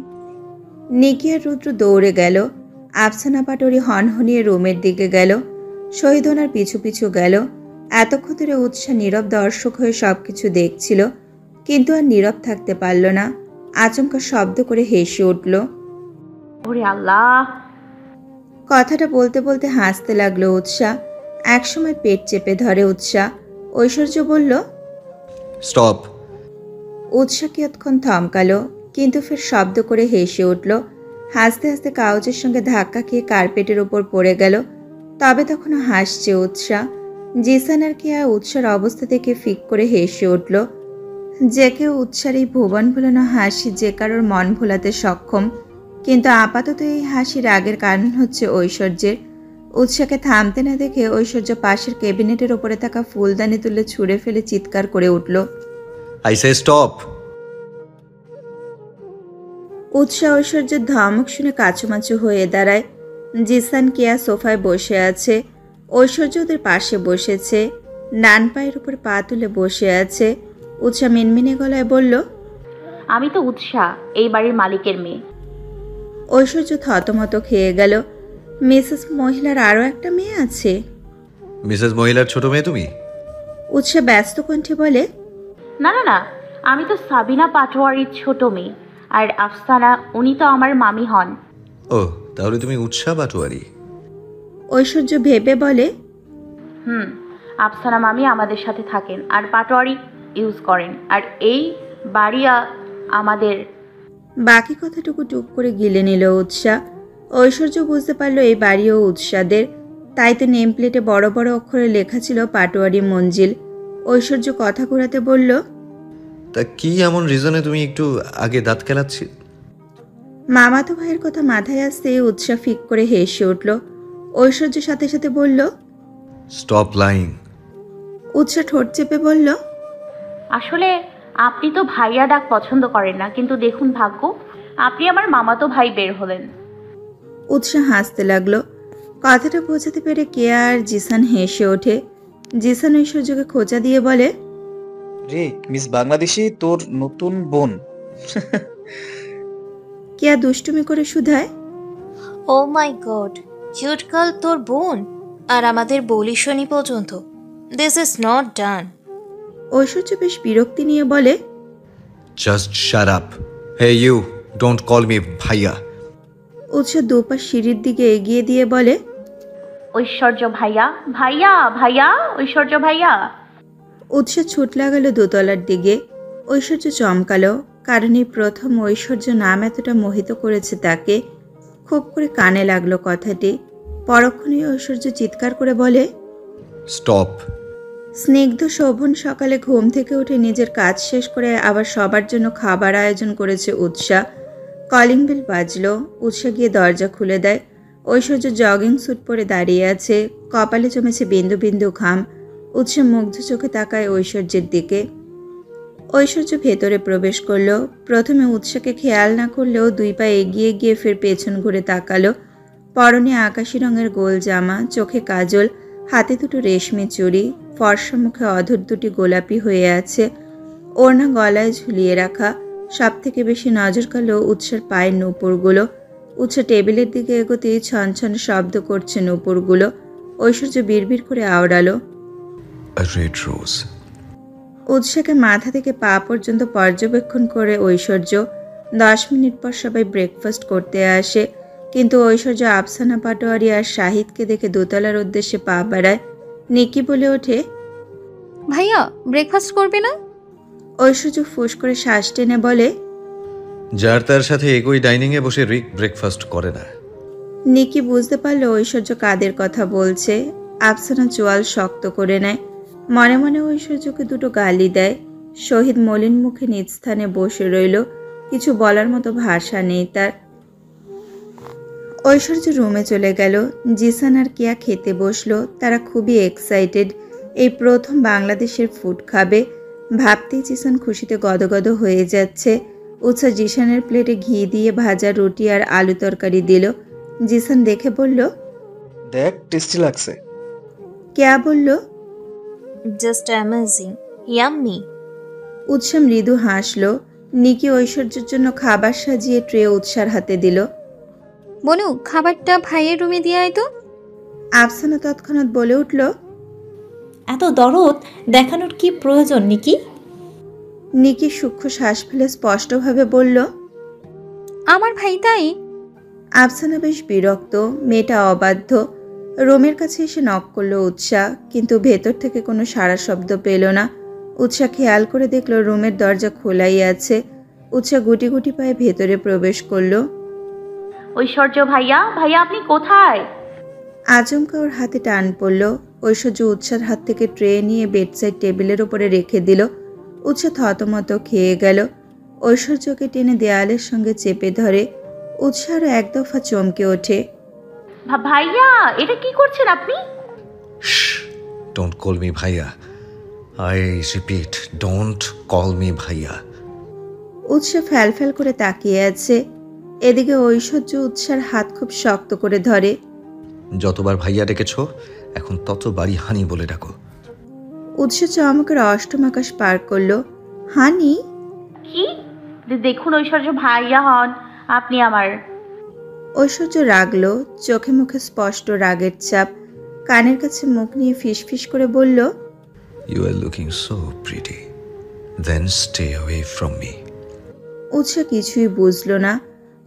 নিকি আর রুদ্র দৌড়ে গেল। আফসানা পাটোয়ারি হনহনিয়ে রুমের দিকে গেল। শহীদ ওনার পিছু পিছু গেল। এতক্ষণ ধরে উৎসাহ নীরব দর্শক হয়ে সবকিছু দেখছিল, কিন্তু আর নীরব থাকতে পারল না। আচমকা শব্দ করে হেসে উঠল। ওরে আল্লাহ! কথাটা বলতে বলতে হাসতে লাগলো উৎসাহ। একসময় পেট চেপে ধরে উৎসাহ। ঐশ্বর্য বলল, স্টপ। উৎসাহ কিয়ৎক্ষণ থমকালো, কিন্তু ফের শব্দ করে হেসে উঠল। হাসতে হাসতে কাগজের সঙ্গে ধাক্কা খেয়ে কার্পেটের ওপর পড়ে গেল। তবে তখনও হাসছে উৎসাহ। জিসান আর কেয়া উৎসার অবস্থা থেকে ফিক করে হেসে উঠল। যে কেউ উৎসার এই ভুবন ভোলানো হাসি যে কারোর মন ভোলাতে সক্ষম, কিন্তু আপাতত এই হাসির রাগের কারণ হচ্ছে ঐশ্বর্যের। উৎসাকে থামতে না দেখে ঐশ্বর্য পাশের ক্যাবিনেটের ওপরে থাকা ফুলদানি তুলে ছুঁড়ে ফেলে চিৎকার করে উঠল, আই সে স্টপ। উৎসাহ ঐশ্বর্যের ধমক শুনে কাচুমাচু হয়ে দাঁড়ায়। জিসান কেয়া সোফায় বসে আছে। ঐশ্বর্য ওদের পাশে বসেছে, ডান পায়ের উপর পা তুলে বসে আছে। উৎসাহ মিনমিনে গলায় বলল, আমি তো উৎসাহ, এই বাড়ির মালিকের মেয়ে। ঐশ্বর্য থতমত খেয়ে গেল। মিসেস মহিলার আরও একটা মেয়ে আছে? মিসেস মহিলার ছোট মেয়ে তুমি? উৎসাহ ব্যস্ত কণ্ঠে বলে, না না না, আমি তো সাবিনা পাটোয়ারির ছোট মেয়ে, আর আফসানা উনি তো আমার মামি হন। ও, তাহলে তুমি উৎসাহ পাটোয়ারি? ঐশ্বর্য ভেবে বলে, আফসানা মামি আমাদের সাথে থাকেন আর পাটোয়ারি ইউজ করেন, আর এই বাড়ি আমাদের। বাকি কথাটুকু টুক করে গিলে নিল উৎসাহ। ঐশ্বর্য বুঝতে পারলো এই বাড়িও উৎসাদের, তাই তো নেম প্লেটে বড় বড় অক্ষরে লেখা ছিল পাটোয়ারি মঞ্জিল। ঐশ্বর্য কথা ঘোরাতে বলল, তা কি এমন রিজনে তুমি একটু আগে দাঁত কেলাচ্ছি? মামাতো ভাইয়ের কথা মাথায় আসতে উৎসাহ ফিক করে হেসে উঠল। ঐশ্বর্য সাথে সাথে বলল, স্টপ লাইং। উৎসাহ ঠোঁট চেপে বলল, আসলে আপনি তো ভাইয়া ডাক পছন্দ করেন না, কিন্তু দেখুন ভাগ্য, আপনি আমার মামাতো ভাই বের হলেন। উৎসাহ হাসতে লাগলো। কথাটা বোঝাতে পেরে কেয়া আর জিসান হেসে ওঠে। জিসান ঐশ্বর্যকে খোঁচা দিয়ে বলে, রে মিস বাংলাদেশি তোর নতুন বোন। কেয়া দুষ্টুমি করে শুধায়, oh my god, cute girl তোর বোন, আর আমাদের বলি শনি পর্যন্ত। This is not done. Aishwarya বেশ বিরক্তি নিয়ে বলে, just shut up. Hey you, don't call me bhaiya. উৎসাহ দুপা সিঁড়ির দিকে এগিয়ে দিয়ে বলে, ঐশ্বর্য ভাইয়া, ভাইয়া ভাইয়া, ঐশ্বর্য ভাইয়া। উৎসাহ ছুট লাগালো দোতলার দিকে। ঐশ্বর্য চমকালো, কারণ এই প্রথম ঐশ্বর্য নাম এতটা মোহিত করেছে তাকে। খুব করে কানে লাগলো কথাটি। পরক্ষণেই ঐশ্বর্য চিৎকার করে বলে, স্টপ। স্নিগ্ধ শোভন সকালে ঘুম থেকে উঠে নিজের কাজ শেষ করে আবার সবার জন্য খাবার আয়োজন করেছে উৎসাহ। কলিং বেল বাজলো। উৎসাহ গিয়ে দরজা খুলে দেয়। ঐশ্বর্য জগিং স্যুট পরে দাঁড়িয়ে আছে, কপালে জমেছে বিন্দু বিন্দু ঘাম। উৎসাহ মুগ্ধ চোখে তাকায় ঐশ্বর্যের দিকে। ঐশ্বর্য ভেতরে প্রবেশ করলো। প্রথমে উৎসাহকে খেয়াল না করলেও দুই পা এগিয়ে গিয়ে ফের পেছন ঘুরে তাকালো। পরনে আকাশি রঙের গোল জামা, চোখে কাজল, হাতে দুটো রেশমি চুড়ি, ফর্সা মুখে অধর দুটি গোলাপি হয়ে আছে, ওড়না গলায় ঝুলিয়ে রাখা। সব থেকে বেশি নজর কালো উৎসার পায়ের নূপুরগুলো। উৎসাহ টেবিলের দিকে এগোতেই ছন শব্দ করছে নূপুরগুলো। ঐশ্বর্য বিড়বিড় করে আওড়ালো, রেড রোজ। উৎসাকে মাথা থেকে পা পর্যন্ত পর্যবেক্ষণ করে ঐশ্বর্য। 10 মিনিট পর সবাই ব্রেকফাস্ট করতে আসে, কিন্তু ঐশ্বর্য আফসানা পাটোয়ারি আর শাহিদকে দেখে দোতলার উদ্দেশ্যে পা বাড়ায়। নিকি বলে ওঠে, ভাইয়া ব্রেকফাস্ট করবে না? ঐশ্বর্য ফুস করে শ্বাস টেনে বলে, যার তার সাথে একই ডাইনিংয়ে বসে রিক ব্রেকফাস্ট করে না। নিকি বুঝতে পারলো ঐশ্বর্য কাদের কথা বলছে। আফসানা চোয়াল শক্ত করে নেয়। মনে মনে ঐশ্বর্যকে দুটো গালি দেয়। শহীদ মলিন মুখে নিজ স্থানে বসে রইল। কিছু বলার মতো ভাষা নেই তার। ঐশ্বর্য রুমে চলে গেল। জিসান আর কেয়া খেতে বসলো। তারা খুবই এক্সাইটেড, এই প্রথম বাংলাদেশের ফুড খাবে। ভাবতেই জিসান খুশিতে গদগদ হয়ে যাচ্ছে। উৎসা জিসানের প্লেটে ঘি দিয়ে ভাজা রুটি আর আলু তরকারি দিল। জিসান দেখে বলল, দেখ টেস্টি লাগছে। কেয়া বলল, জাস্ট অ্যামেজিং, ইয়াম্মি। উৎসা মৃদু হাসলো। নিকি ঐশ্বর্যের জন্য খাবার সাজিয়ে ট্রে উৎসার হাতে দিল। বনু, খাবারটা ভাইয়ের রুমে দিয়ে আয় তো। আফসানা তৎক্ষণাৎ বলে উঠল, এত দরদ দেখানোর কি প্রয়োজন নিকি? নিকি সূক্ষ্ম শ্বাস ফেলে স্পষ্টভাবে বলল, আমার ভাই তাই। আফসানা বেশ বিরক্ত, মেয়েটা অবাধ্য। রোমের কাছে এসে নক করলো উৎসাহ, কিন্তু ভেতর থেকে কোনো সাড়া শব্দ পেল না। উৎসাহ খেয়াল করে দেখলো রুমের দরজা খোলাই আছে। উৎসাহ গুটি গুটি পায়ে ভেতরে প্রবেশ করলো। ঐশ্বর্য ভাইয়া, ভাইয়া আপনি কোথায়? আচমকা ওর হাতে টান পড়ল। ঐশ্বর্য উৎসার হাত থেকে ট্রে নিয়ে বেডসাইড টেবিলের ওপরে রেখে দিল। উৎসাহ থতমত খেয়ে গেল। ঐশ্বর্যকে টেনে দেয়ালের সঙ্গে চেপে ধরে। উৎসাহ আরও এক দফা চমকে ওঠে। ভাইয়া, এটা কি করছেন আপনি? ডোন্ট কল মি ভাইয়া, I repeat, don't call me bhaiya. উৎসাহ ফ্যাল ফ্যাল করে তাকিয়ে আছে। এদিকে ঐশ্বর্য উৎসার হাত খুব শক্ত করে ধরে। যতবার ভাইয়া ডেকেছ এখন ততবারই হানি বলে ডাকো। উৎসাহ চমকের অষ্টম আকাশ পার করলো। হানি? কি? দেখুন ঐশ্বর্য ভাইয়া হন আপনি আমার। ঐশ্বর্য রাগলো, চোখে মুখে স্পষ্ট রাগের চাপ। কানের কাছে মুখ নিয়ে ফিসফিস করে বলল, you are looking so pretty, then stay away from me. Utsah কিছুই বুঝলো না।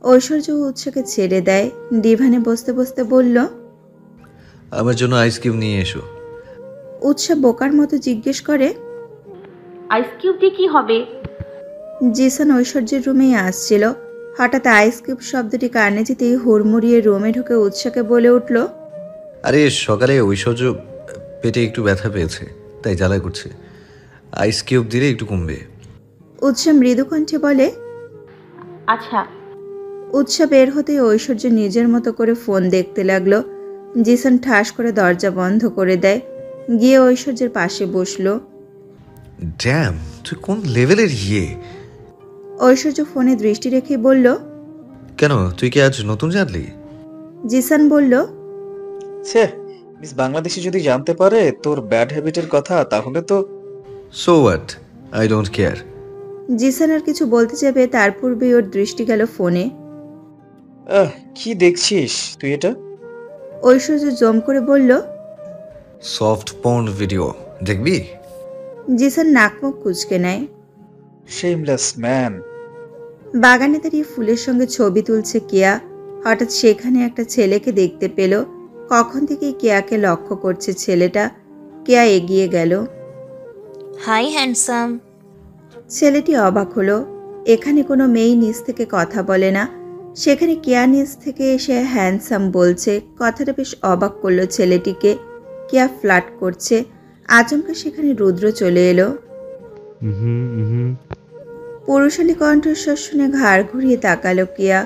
ঐশ্বর্য উৎসাহকে ছেড়ে দেয়। ডিভানে বসতে বসতে বলল, আমার জন্য আইস কিউব নিয়ে এসো। উৎসাহ বোকার মতো জিজ্ঞেস করে, আইস কিউব দিয়ে কি হবে? জিসান ঐশ্বর্যের রুমেই আসছিল। হঠাৎ আইস কিউব শব্দটি কানে যেতেই হুড়মুড়িয়ে রুমে ঢুকে উৎসাহকে বলে উঠল, আরে সকালে ঐশ্বর্য পেটে একটু ব্যথা পেয়েছে, তাই জ্বালা করছে, আইস কিউব দিলে একটু কমবে। উৎসাহ মৃদু কণ্ঠে বলে, আচ্ছা। উৎসাহ বের হতেই ঐশ্বর্য নিজের মতো করে ফোন দেখতে লাগলো। জিসান ঠাস করে দরজা বন্ধ করে দেয়। গিয়ে ঐশ্বর্যের পাশে বসলো। ড্যাম, তুই কোন লেভেলের ঐশ্বর্য ফোনে দৃষ্টি রেখে বলল, কেন, তুই কি আজ নতুন জানলি? জিসান বলল, ছে, মিস বাংলাদেশি যদি জানতে পারে তোর ব্যাড হ্যাবিটের কথা তাহলে তো। So what, I don't care. Jisan আর কিছু বলতে যাবে তার পূর্বেই ওর দৃষ্টি গেল ফোনে। কি দেখছিস তুই এটা? ঐশ্বর্য জম করে বলল, সফট পর্ন ভিডিও দেখবি? জিসান নাকমুখ কুঁচকে নেয়। Shameless man. বাগানে দাঁড়িয়ে ফুলের সঙ্গে ছবি তুলছে কেয়া। হঠাৎ সেখানে একটা ছেলেকে দেখতে পেল। কখন থেকেই কেয়াকে লক্ষ্য করছে ছেলেটা। কেয়া এগিয়ে গেল। Hi handsome. ছেলেটি অবাক হলো। এখানে কোনো মেয়ে নিজ থেকে কথা বলে না, সেখানে কেয়া নিজ থেকে এসে হ্যান্ডসাম বলছে। কথাটা বেশ অবাক করলো ছেলেটিকে। কেয়া ফ্লার্ট করছে। আচমকা সেখানে রুদ্র চলে এলো। পুরুষালী কণ্ঠস্বর শুনে ঘাড় ঘুরিয়ে তাকালো কেয়া।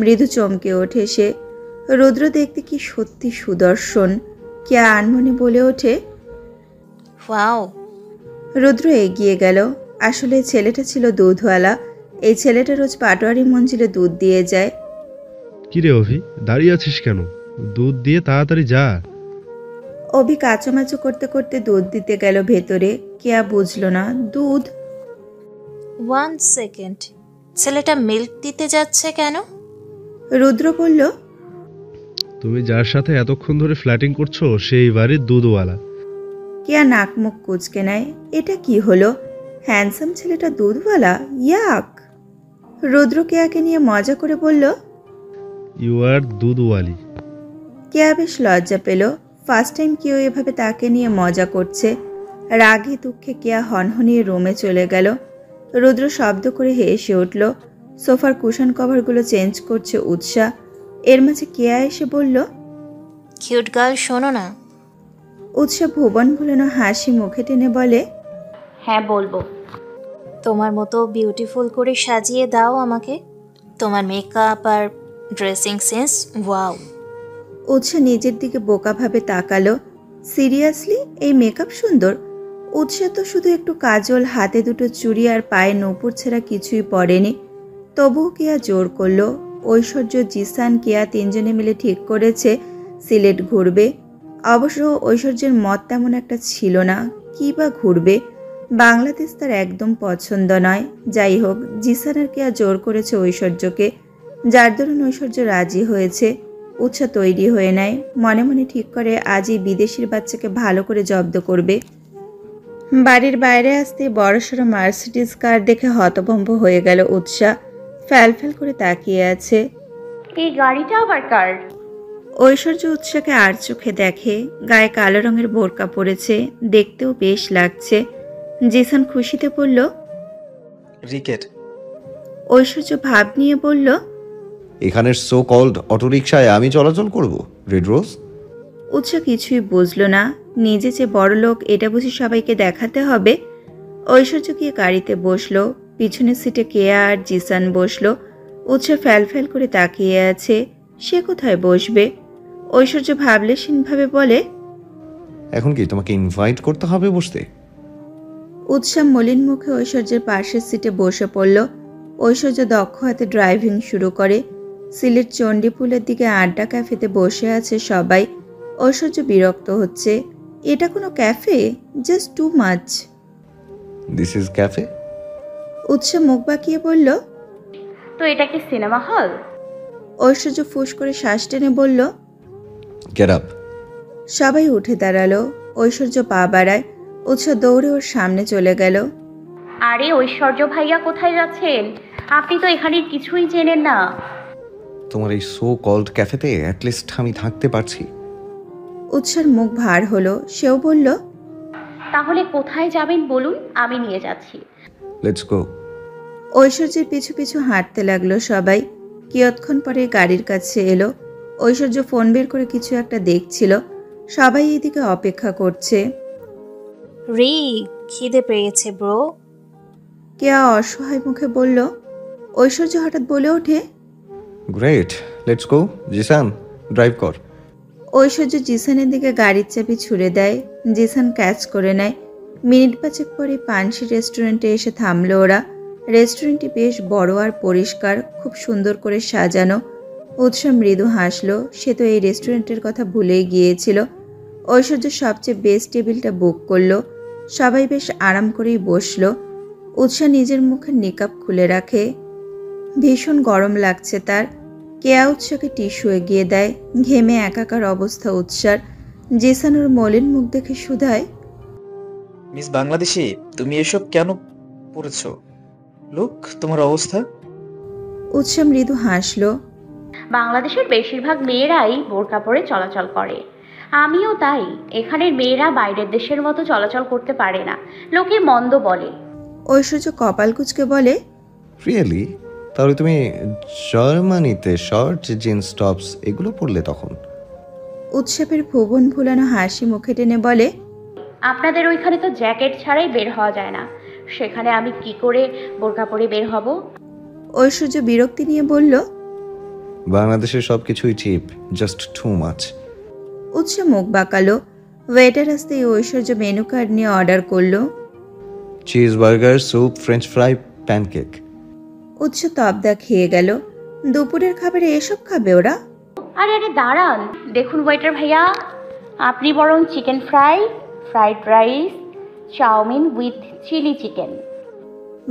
মৃদু চমকে ওঠে সে। রুদ্র দেখতে কি সত্যি সুদর্শন। কেয়া আনমনে বলে ওঠে, ওয়াও। রুদ্র এগিয়ে গেল। আসলে ছেলেটা ছিল দুধওয়ালা। এই ছেলেটা রোজ পাটোয়ারি মঞ্জিলে দুধ দিয়ে যায়। কিরে অভি, দাঁড়িয়ে আছিস কেন? দুধ দিয়ে তাড়াতাড়ি যা। অভি কাচুমাচু করতে করতে দুধ দিতে গেল ভেতরে। কেয়া বুঝলো না দুধ। 1 সেকেন্ড, ছেলেটা মিল্ক দিতে যাচ্ছে কেন? রুদ্র বলল, তুমি যার সাথে এতক্ষণ ধরে ফ্ল্যাটিং করছো সেই বাড়ির দুধওয়ালা। কেয়া নাক মুখ কুচকে নেয়। এটা কি হলো? হ্যান্ডসাম ছেলেটা দুধওয়ালা? ইয়াক! রুদ্র কেয়াকে নিয়ে মজা করে বলল, ইউ আর দুধওয়ালি। কেয়া বেশ লজ্জা পেল। ফার্স্ট টাইম কেউ এভাবে তাকে নিয়ে মজা করছে। রাগে দুঃখে কেয়া হনহনিয়ে রুমে চলে গেল। রুদ্র শব্দ করে হেসে উঠল। সোফার কুশন কভারগুলো চেঞ্জ করছে উৎসাহ। এর মাঝে কেয়া এসে বলল, কিউট গার্ল, শোনো না। উৎসাহ ভুবন ভুলানো হাসি মুখে টেনে বলে, হ্যাঁ বলবো। তোমার মতো বিউটিফুল করে সাজিয়ে দাও আমাকে। তোমার মেকআপ আর ড্রেসিং সেন্স ওয়াও। উৎসা নিজের দিকে বোকাভাবে তাকালো। সিরিয়াসলি এই মেকআপ সুন্দর? উৎসা তো শুধু একটু কাজল, হাতে দুটো চুড়ি আর পায়ে নূপুর ছাড়া কিছুই পরেনি। তবুও কেয়া জোর করলো। ঐশ্বর্য, জিসান, কেয়া তিনজনে মিলে ঠিক করেছে সিলেট ঘুরবে। অবশ্য ঐশ্বর্যের মত তেমন একটা ছিল না, কি বা ঘুরবে, বাংলাদেশ তার একদম পছন্দ নয়। যাই হোক, জিসান আর কেয়া জোর করেছে ঐশ্বর্যকে, যার দরুন ঐশ্বর্য রাজি হয়েছে। উৎসা তৈরি হয়ে নেয়, মনে মনে ঠিক করে আজই বিদেশির বাচ্চাকে ভালো করে জব্দ করবে। বাড়ির বাইরে আসতে বড়সড় মার্সিডিজ কার দেখে হতভম্ব হয়ে গেল উৎসা। ফ্যাল ফ্যাল করে তাকিয়ে আছে। এই গাড়িটা আবার কার? ঐশ্বর্য উৎসাকে আর চোখে দেখে। গায়ে কালো রঙের বোরকা পরেছে, দেখতেও বেশ লাগছে। জিসান খুশিতে বলল, রিকেট। ঐশ্বর্য ভাব নিয়ে বলল, এখানের সো কল্ড অটোরিকশায় আমি চলাচল করব রেড রোজ? উৎসা কিছুই বুঝলো না। নিজে যে বড় লোক এটা বুঝি সবাইকে দেখাতে হবে। ঐশ্বর্য গিয়ে গাড়িতে বসলো। পিছনের সিটে কেয়া আর জিসান বসলো। উৎসা ফ্যাল ফ্যাল করে তাকিয়ে আছে, সে কোথায় বসবে। ঐশ্বর্য ভাবলেশীনভাবে বলে, এখন কি তোমাকে ইনভাইট করতে হবে বসতে? উৎসা মলিন মুখে ঐশ্বর্যের পাশের সিটে বসে পড়ল। ঐশ্বর্য দক্ষ হাতে ড্রাইভিং শুরু করে। সিলেট চণ্ডীপুলের দিকে আড্ডা ক্যাফেতে বসে আছে সবাই। ঐশ্বর্য বিরক্ত হচ্ছে। এটা কোনো cafe? Just too much. This is cafe? Utsa মুখ বাঁকিয়ে বলল, তো এটা কি সিনেমা হল? ঐশ্বর্য ফুস করে শ্বাস টেনে বলল, গেট আপ। সবাই উঠে দাঁড়ালো। ঐশ্বর্য পা বাড়ায়। উৎসা দৌড়ে ওর সামনে চলে গেল। আরে ঐশ্বর্য ভাইয়া, কোথায় যাচ্ছেন? আপনি তো এখানের কিছুই চেনেন না। তোমার এই সো কল্ড ক্যাফেতে অ্যাটলিস্ট আমি থাকতে পারছি। উৎসার মুখ ভার হলো। সেও বলল, তাহলে কোথায় যাবেন বলুন, আমি নিয়ে যাচ্ছি। Let's go. ঐশ্বর্যের পিছু পিছু হাঁটতে লাগলো সবাই। কিয়ৎক্ষণ পরে গাড়ির কাছে এলো। ঐশ্বর্য ফোন বের করে কিছু একটা দেখছিল। সবাই এদিকে অপেক্ষা করছে। রি, খিদে পেয়েছে ব্রো। কেয়া অসহায় মুখে বলল। ঐশ্বর্য হঠাৎ বলে ওঠে, great, let's go. Jisan, drive কর। ঐশ্বর্য জিসানের দিকে গাড়ির চাবি ছুড়ে দেয়। জিসান ক্যাচ করে নেয়। মিনিট পাঁচেক পরে পানসি রেস্টুরেন্টে এসে থামলো ওরা। রেস্টুরেন্টটি বেশ বড় আর পরিষ্কার, খুব সুন্দর করে সাজানো। উৎসা মৃদু হাসলো, সে তো এই রেস্টুরেন্টের কথা ভুলেই গিয়েছিল। ঐশ্বর্য সবচেয়ে বেস্ট টেবিলটা বুক করলো। সবাই বেশ আরাম করেই বসলো। উৎসা নিজের মুখের নিকাব খুলে রাখে। ভীষণ গরম লাগছে তার। কেয়া উৎসাকে টিস্যু এগিয়ে দেয়। ঘেমে একাকার অবস্থা উৎসার। জিসান ওর মলিন মুখ দেখে শুধায়, মিস বাংলাদেশি, তুমি এসব কেন পড়েছো? লুক, তোমার অবস্থা। উৎসা মৃদু হাসলো। বাংলাদেশের বেশিরভাগ মেয়েরাই বোরকা পরে চলাচল করে, আমিও তাই। এখানের মেয়েরা বাইরের দেশের মতো চলাচল করতে পারে না, লোকে মন্দ বলে। ঐশ্বর্য কপাল কুঁচকে বলে, রিয়েলি? তাহলে তুমি জার্মানিতে শর্ট, জিন্স, টপস এগুলো পরলে তখন? উৎসবের ভুবন ভুলানো হাসি মুখে টেনে বলে, আপনাদের ওইখানে তো জ্যাকেট ছাড়াই বের হওয়া যায় না, সেখানে আমি কি করে বোরকা পরে বের হব? ঐশ্বর্য বিরক্তি নিয়ে বলল, বাংলাদেশের সবকিছুই চিপ, জাস্ট টু মাচ। উৎসা মুখ বাঁকালো। ওয়েটার আসতেই ঐশ্বর্য মেনু কার্ড নিয়ে অর্ডার করলো। Cheese burger, soup, French fry, pancake. উৎস তবদা খেয়ে গেল। দুপুরের খাবারে এসব খাবে ওরা? আরে আরে দাঁড়ান, দেখুন ওয়েটার ভাইয়া, আপনি বরং chicken fry, fried rice, chowmein with chilli chicken.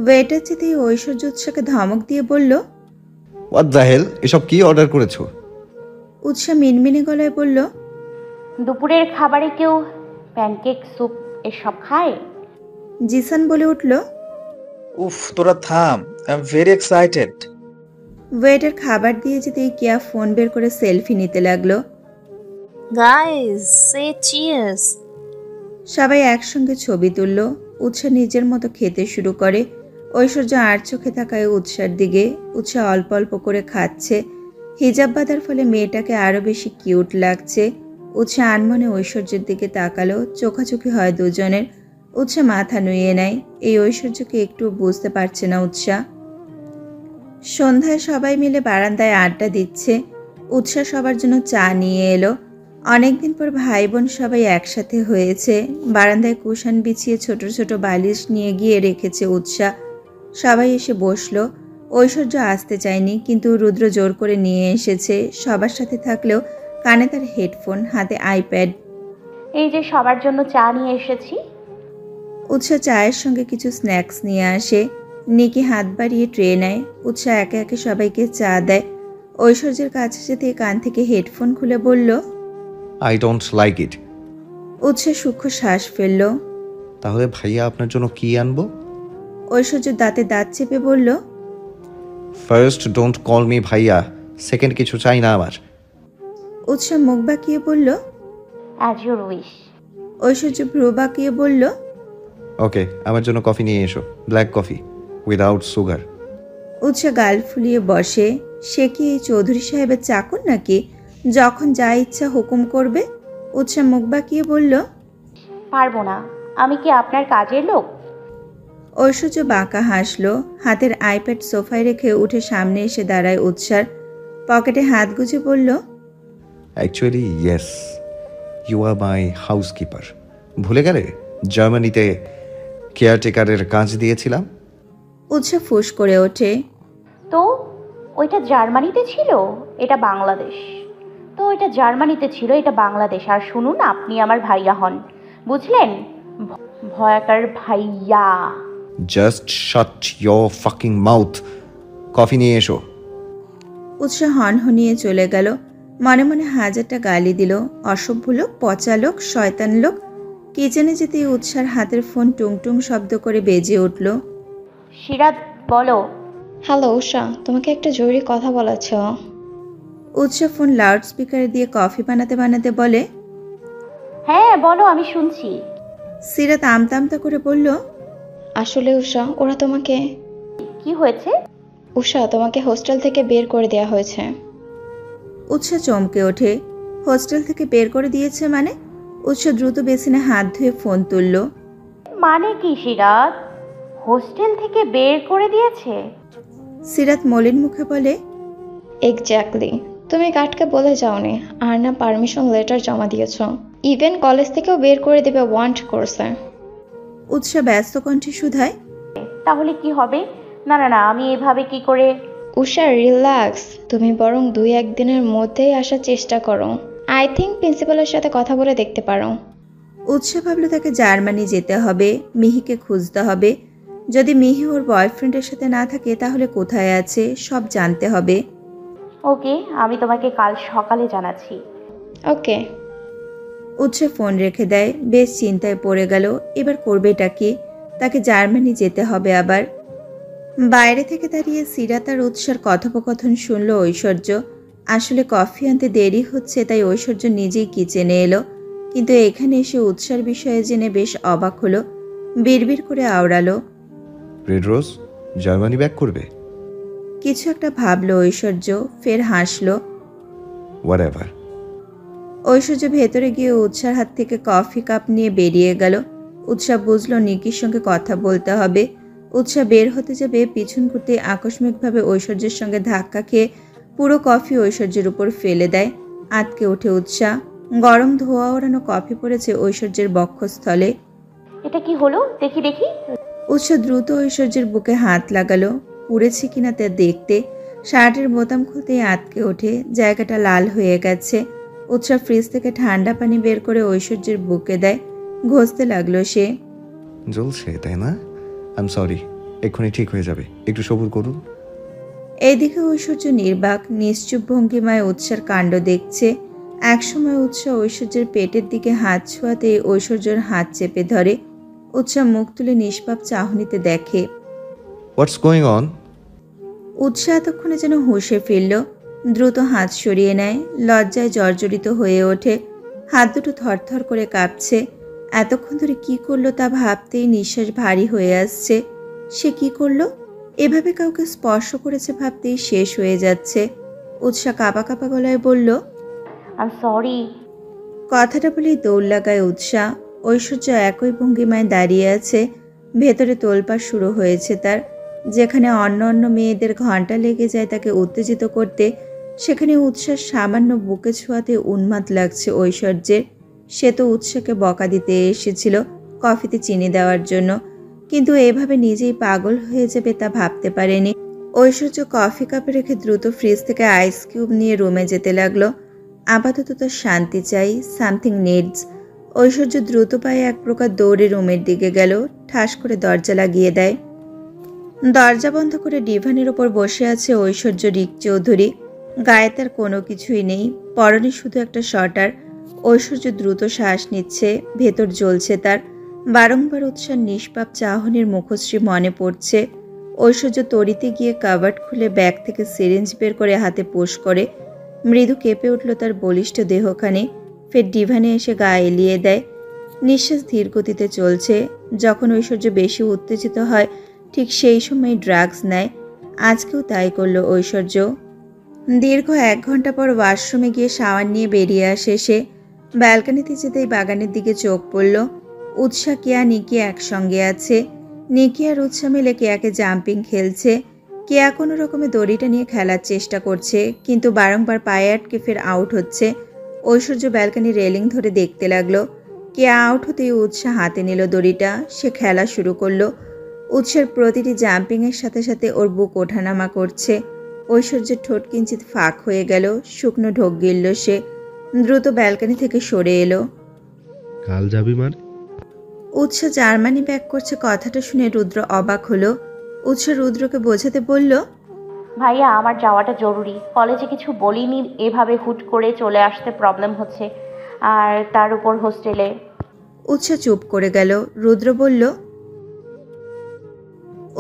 Waiter যেতেই ঐশ্বর্য উৎসাকে ধমক দিয়ে বলল, হোয়াট দ্য হেল, এসব কি অর্ডার করেছো? উৎসা মিনমিনে গলায় বলল, দুপুরের খাবারে কেউ প্যানকেক, স্যুপ এসব খায়? জিসান বলে উঠল। উফ, তোরা থাম, I am very excited. Waiter খাবার দিয়ে যেতেই কেয়া ফোন বের করে সেলফি নিতে লাগলো। গাইস, সে চিয়ার্স। সবাই একসঙ্গে ছবি তুলল। উৎসা নিজের মতো খেতে শুরু করে। ঐশ্বর্য আর চোখে তাকায় উৎসার দিকে। উৎসা অল্প অল্প করে খাচ্ছে। হিজাব বাঁধার ফলে মেয়েটাকে আরো বেশি কিউট লাগছে। উৎসা আনমনে ঐশ্বর্যের দিকে তাকালো। চোখাচোখি হয় দুজনের। উৎসা মাথা নুইয়ে নেয়। এই ঐশ্বর্যকে একটু বুঝতে পারছে না উৎসা। সন্ধ্যায় সবাই মিলে বারান্দায় আড্ডা দিচ্ছে। উৎসাহ সবার জন্য চা নিয়ে এলো। অনেকদিন পর ভাই বোন সবাই একসাথে হয়েছে। বারান্দায় কুশান বিছিয়ে ছোট ছোট বালিশ নিয়ে গিয়ে রেখেছে উৎসাহ। সবাই এসে বসলো। ঐশ্বর্য আসতে চায়নি, কিন্তু রুদ্র জোর করে নিয়ে এসেছে। সবার সাথে থাকলেও কানে তার হেডফোন, হাতে আইপ্যাড। এই যে সবার জন্য চা নিয়ে এসেছি। উৎসাহ চায়ের সঙ্গে কিছু স্ন্যাক্স নিয়ে আসে। নিকি হাত বাড়িয়ে ট্রে নেয়। উৎসাহ একে একে সবাইকে চা দেয়। ঐশ্বর্যের কাছে যেতে কান থেকে হেডফোন খুলে বলল, আই ডোন্ট লাইক ইট। উৎসাহ সূক্ষ্ম শ্বাস ফেলল। তাহলে ভাইয়া আপনার জন্য কি আনবো? ঐশ্বর্য দাঁতে দাঁত চেপে বলল, ফার্স্ট ডোন্ট কল মি ভাইয়া, সেকেন্ড কিছু চাই না আমার। উৎসাহ মুখ বাঁকিয়ে বলল, অ্যাজ ইউর উইশ। ঐশ্বর্য ভ্রু বাঁকিয়ে বলল, ওকে, আমার জন্য কফি নিয়ে এসো, ব্ল্যাক কফি উইদাউট সুগার। উৎসাহ গাল ফুলিয়ে বসে। সে কি এই চৌধুরী সাহেবের চাকর নাকি, যখন যা ইচ্ছা হুকুম করবে? উৎসাহ মুখ বাঁকিয়ে বলল, পারবো না, আমি কি আপনার কাজের লোক? ঐশ্বর্য বাঁকা হাসলো। হাতের আইপ্যাড সোফায় রেখে উঠে সামনে এসে দাঁড়ায় উৎসার। পকেটে হাত গুজে বলল, actually yes, you are my housekeeper. ভুলে গেলে জার্মানিতে কেয়ারটেকারের কাজ দিয়েছিলাম। উৎসাহ ফুস করে ওঠে। তো ওইটা জার্মানিতে ছিল, এটা বাংলাদেশ। তো ওইটা জার্মানিতে ছিল, এটা বাংলাদেশ। আর শুনুন, আপনি আমার ভাইয়া হন, বুঝলেন? ভয়াকার ভাইয়া। Just shut your fucking mouth. Coffee নিয়ে এসো। উৎসাহ হনহনিয়ে চলে গেল। মনে মনে হাজারটা গালি দিল। অসভ্য লোক, পচা লোক, শয়তান লোক। কিচেনে যেতে উৎসার হাতের ফোন টুংটুং শব্দ করে বেজে উঠল। সিরাত, বলো। হ্যালো উষা, তোমাকে একটা জরুরি কথা বলার ছিল। উৎসাহ ফোন লাউড স্পিকারে দিয়ে কফি বানাতে বানাতে বলে, হ্যাঁ বলো, আমি শুনছি। সিরাত আমতা করে বলল, আসলে উষা, ওরা তোমাকে কি হয়েছে? উষা, তোমাকে হোস্টেল থেকে বের করে দেওয়া হয়েছে। উৎসাহ চমকে ওঠে। হোস্টেল থেকে বের করে দিয়েছে মানে? উৎসাহ দ্রুত বেসিনে হাত ধুয়ে ফোন তুলল। মানে কি সিরাত? হোস্টেল থেকে বের করে দিয়েছে? সিরাত মলিন মুখে বলে, এক্স্যাক্টলি। তুমি গার্ডকে বলে যাওনি, আর না পারমিশন লেটার জমা দিয়েছ। ইভেন কলেজ থেকেও বের করে দেবে ওয়ান্ট করছে। উৎসাহ ব্যস্ত কণ্ঠে শুধায়, তাহলে কি হবে? না না না, আমি এভাবে কি করে? উষা রিল্যাক্স, তুমি বরং 2-1 দিনের মধ্যেই আসার চেষ্টা করো। আই থিঙ্ক প্রিন্সিপালের সাথে কথা বলে দেখতে পারো। উৎসাহ ভাবল তাকে জার্মানি যেতে হবে, মিহিকে খুঁজতে হবে। যদি মিহি ওর বয়ফ্রেন্ডের সাথে না থাকে তাহলে কোথায় আছে সব জানতে হবে। ওকে, আমি তোমাকে কাল সকালে জানাচ্ছি। ওকে। উৎসাহ ফোন রেখে দেয়। বেশ চিন্তায় পড়ে গেল, এবার করবেটা কি? তাকে জার্মানি যেতে হবে আবার। বাইরে থেকে দাঁড়িয়ে সিরাত আর উৎসার কথোপকথন শুনল ঐশ্বর্য। আসলে কফি আনতে দেরি হচ্ছে, তাই ঐশ্বর্য নিজেই কিচেনে এলো। কিন্তু এখানে এসে উৎসার বিষয়ে জেনে বেশ অবাক হলো। বিড়বিড় করে আওড়ালো, রেড রোজ জার্মানি ব্যাক করবে? কিছু একটা ভাবলো ঐশ্বর্য, ফের হাসলো। হোয়াটএভার। ঐশ্বর্য ভেতরে গিয়ে উৎসার হাত থেকে কফি কাপ নিয়ে বেরিয়ে গেল। উৎসাহ বুঝলো নিকির সঙ্গে কথা বলতে হবে। উৎসাহ বের হতে যাবে, পিছন ঘুরতে আকস্মিকভাবে ঐশ্বর্যের সঙ্গে ধাক্কা খেয়ে পুরো কফি ঐশ্বর্যের উপর ফেলে দেয়। আটকে ওঠে উৎসাহ। গরম ধোয়া ওড়ানো কফি পড়েছে ঐশ্বর্যের বক্ষস্থলে। এটা কি হলো? দেখি দেখি। উৎসাহ দ্রুত ঐশ্বর্যের বুকে হাত লাগালো, পুড়েছে কিনা তা দেখতে। শার্টের বোতাম খুলতেই আটকে ওঠে, জায়গাটা লাল হয়ে গেছে। উৎসাহ ফ্রিজ থেকে ঠান্ডা পানি বের করে ঐশ্বর্যের বুকে দেয়। ঘষতে লাগলো সে। জ্বলছে তাই না? আই এম সরি, এক্ষুনি ঠিক হয়ে যাবে, একটু সবুর করুন। এইদিকে ঐশ্বর্য নির্বাক নিশ্চুপ ভঙ্গিমায় উৎসার কাণ্ড দেখছে। একসময় উৎসাহ ঐশ্বর্যের পেটের দিকে হাত ছোঁয়াতে ঐশ্বর্যের হাত চেপে ধরে। উৎসাহ মুখ তুলে নিষ্পাপ চাহনিতে দেখে। What's going on? উৎসাহ এতক্ষণে যেন হুঁশে ফিরল। দ্রুত হাত সরিয়ে নেয়, লজ্জায় জর্জরিত হয়ে ওঠে। হাত দুটো থরথর করে কাঁপছে। এতক্ষণ ধরে কি করলো তা ভাবতেই নিঃশ্বাস ভারী হয়ে আসছে। সে কি করলো? এভাবে কাউকে স্পর্শ করেছে ভাবতেই শেষ হয়ে যাচ্ছে। উৎসাহ কাঁপা কাঁপা গলায় বলল, আই এম সরি। কথাটা বলেই দৌড় লাগায় উৎসাহ। ঐশ্বর্য একই ভঙ্গিমায় দাঁড়িয়ে আছে। ভেতরে তোলপাড় শুরু হয়েছে তার। যেখানে অন্য অন্য মেয়েদের ঘন্টা লেগে যায় তাকে উত্তেজিত করতে, সেখানে উৎসার সামান্য বুকে ছোঁয়াতে উন্মাদ লাগছে ঐশ্বর্যের। সে তো উৎসাকে বকা দিতে এসেছিল কফিতে চিনি দেওয়ার জন্য, কিন্তু এভাবে নিজেই পাগল হয়ে যাবে তা ভাবতে পারেনি। ঐশ্বর্য কফি কাপে রেখে দ্রুত ফ্রিজ থেকে আইস কিউব নিয়ে রুমে যেতে লাগলো। আপাতত তার শান্তি চাই, সামথিং নিডস। ঐশ্বর্য দ্রুত পায়ে এক প্রকার দৌড়ে রুমের দিকে গেল, ঠাস করে দরজা লাগিয়ে দেয়। দরজা বন্ধ করে ডিভানের ওপর বসে আছে ঐশ্বর্য রিক চৌধুরী। গায়ে তার কোনো কিছুই নেই, পরনে শুধু একটা শর্টার। ঐশ্বর্য দ্রুত শ্বাস নিচ্ছে, ভেতর জ্বলছে তার। বারংবার উৎসার নিষ্পাপ চাহনির মুখশ্রী মনে পড়ছে। ঐশ্বর্য তড়িতে গিয়ে কাভার্ড খুলে ব্যাগ থেকে সিরিঞ্জ বের করে হাতে পুশ করে। মৃদু কেঁপে উঠল তার বলিষ্ঠ দেহখানে। ফের ডিভানে এসে গা এলিয়ে দেয়। নিঃশ্বাস ধীর গতিতে চলছে। যখন ঐশ্বর্য বেশি উত্তেজিত হয় ঠিক সেই সময় ড্রাগস নেয়। আজকেও তাই করল ঐশ্বর্য। দীর্ঘ 1 ঘন্টা পর ওয়াশরুমে গিয়ে শাওয়ার নিয়ে বেরিয়ে আসে সে। ব্যালকনিতে যেতেই বাগানের দিকে চোখ পড়ল। উৎসা, কেয়া, নিকি একসঙ্গে আছে। নিকি আর উৎসা মিলে কেয়াকে জাম্পিং খেলছে। কেয়া কোনো রকমে দড়িটা নিয়ে খেলার চেষ্টা করছে, কিন্তু বারংবার পায়ে আটকে ফের আউট হচ্ছে। ঐশ্বর্য ব্যালকনি রেলিং ধরে দেখতে লাগলো। কেয়া আউট হতেই উৎসা হাতে নিল দড়িটা। সে খেলা শুরু করলো। উৎসের প্রতিটি জাম্পিংয়ের সাথে সাথে ওর বুক ওঠানামা করছে। ঐশ্বর্যের ঠোঁট কিঞ্চিত ফাঁক হয়ে গেল, শুকনো ঢোক গিলল সে। দ্রুত ব্যালকনি থেকে সরে এলো। কাল যাবি মানে? উৎসা জার্মানি ব্যাক করছে কথাটা শুনে রুদ্র অবাক হলো। উৎসা রুদ্রকে বোঝাতে বলল, ভাইয়া আমার যাওয়াটা জরুরি, কলেজে কিছু বলিনি, এভাবে হুট করে চলে আসতে প্রবলেম হচ্ছে, আর তার উপর হোস্টেলে। উৎসা চুপ করে গেল। রুদ্র বলল,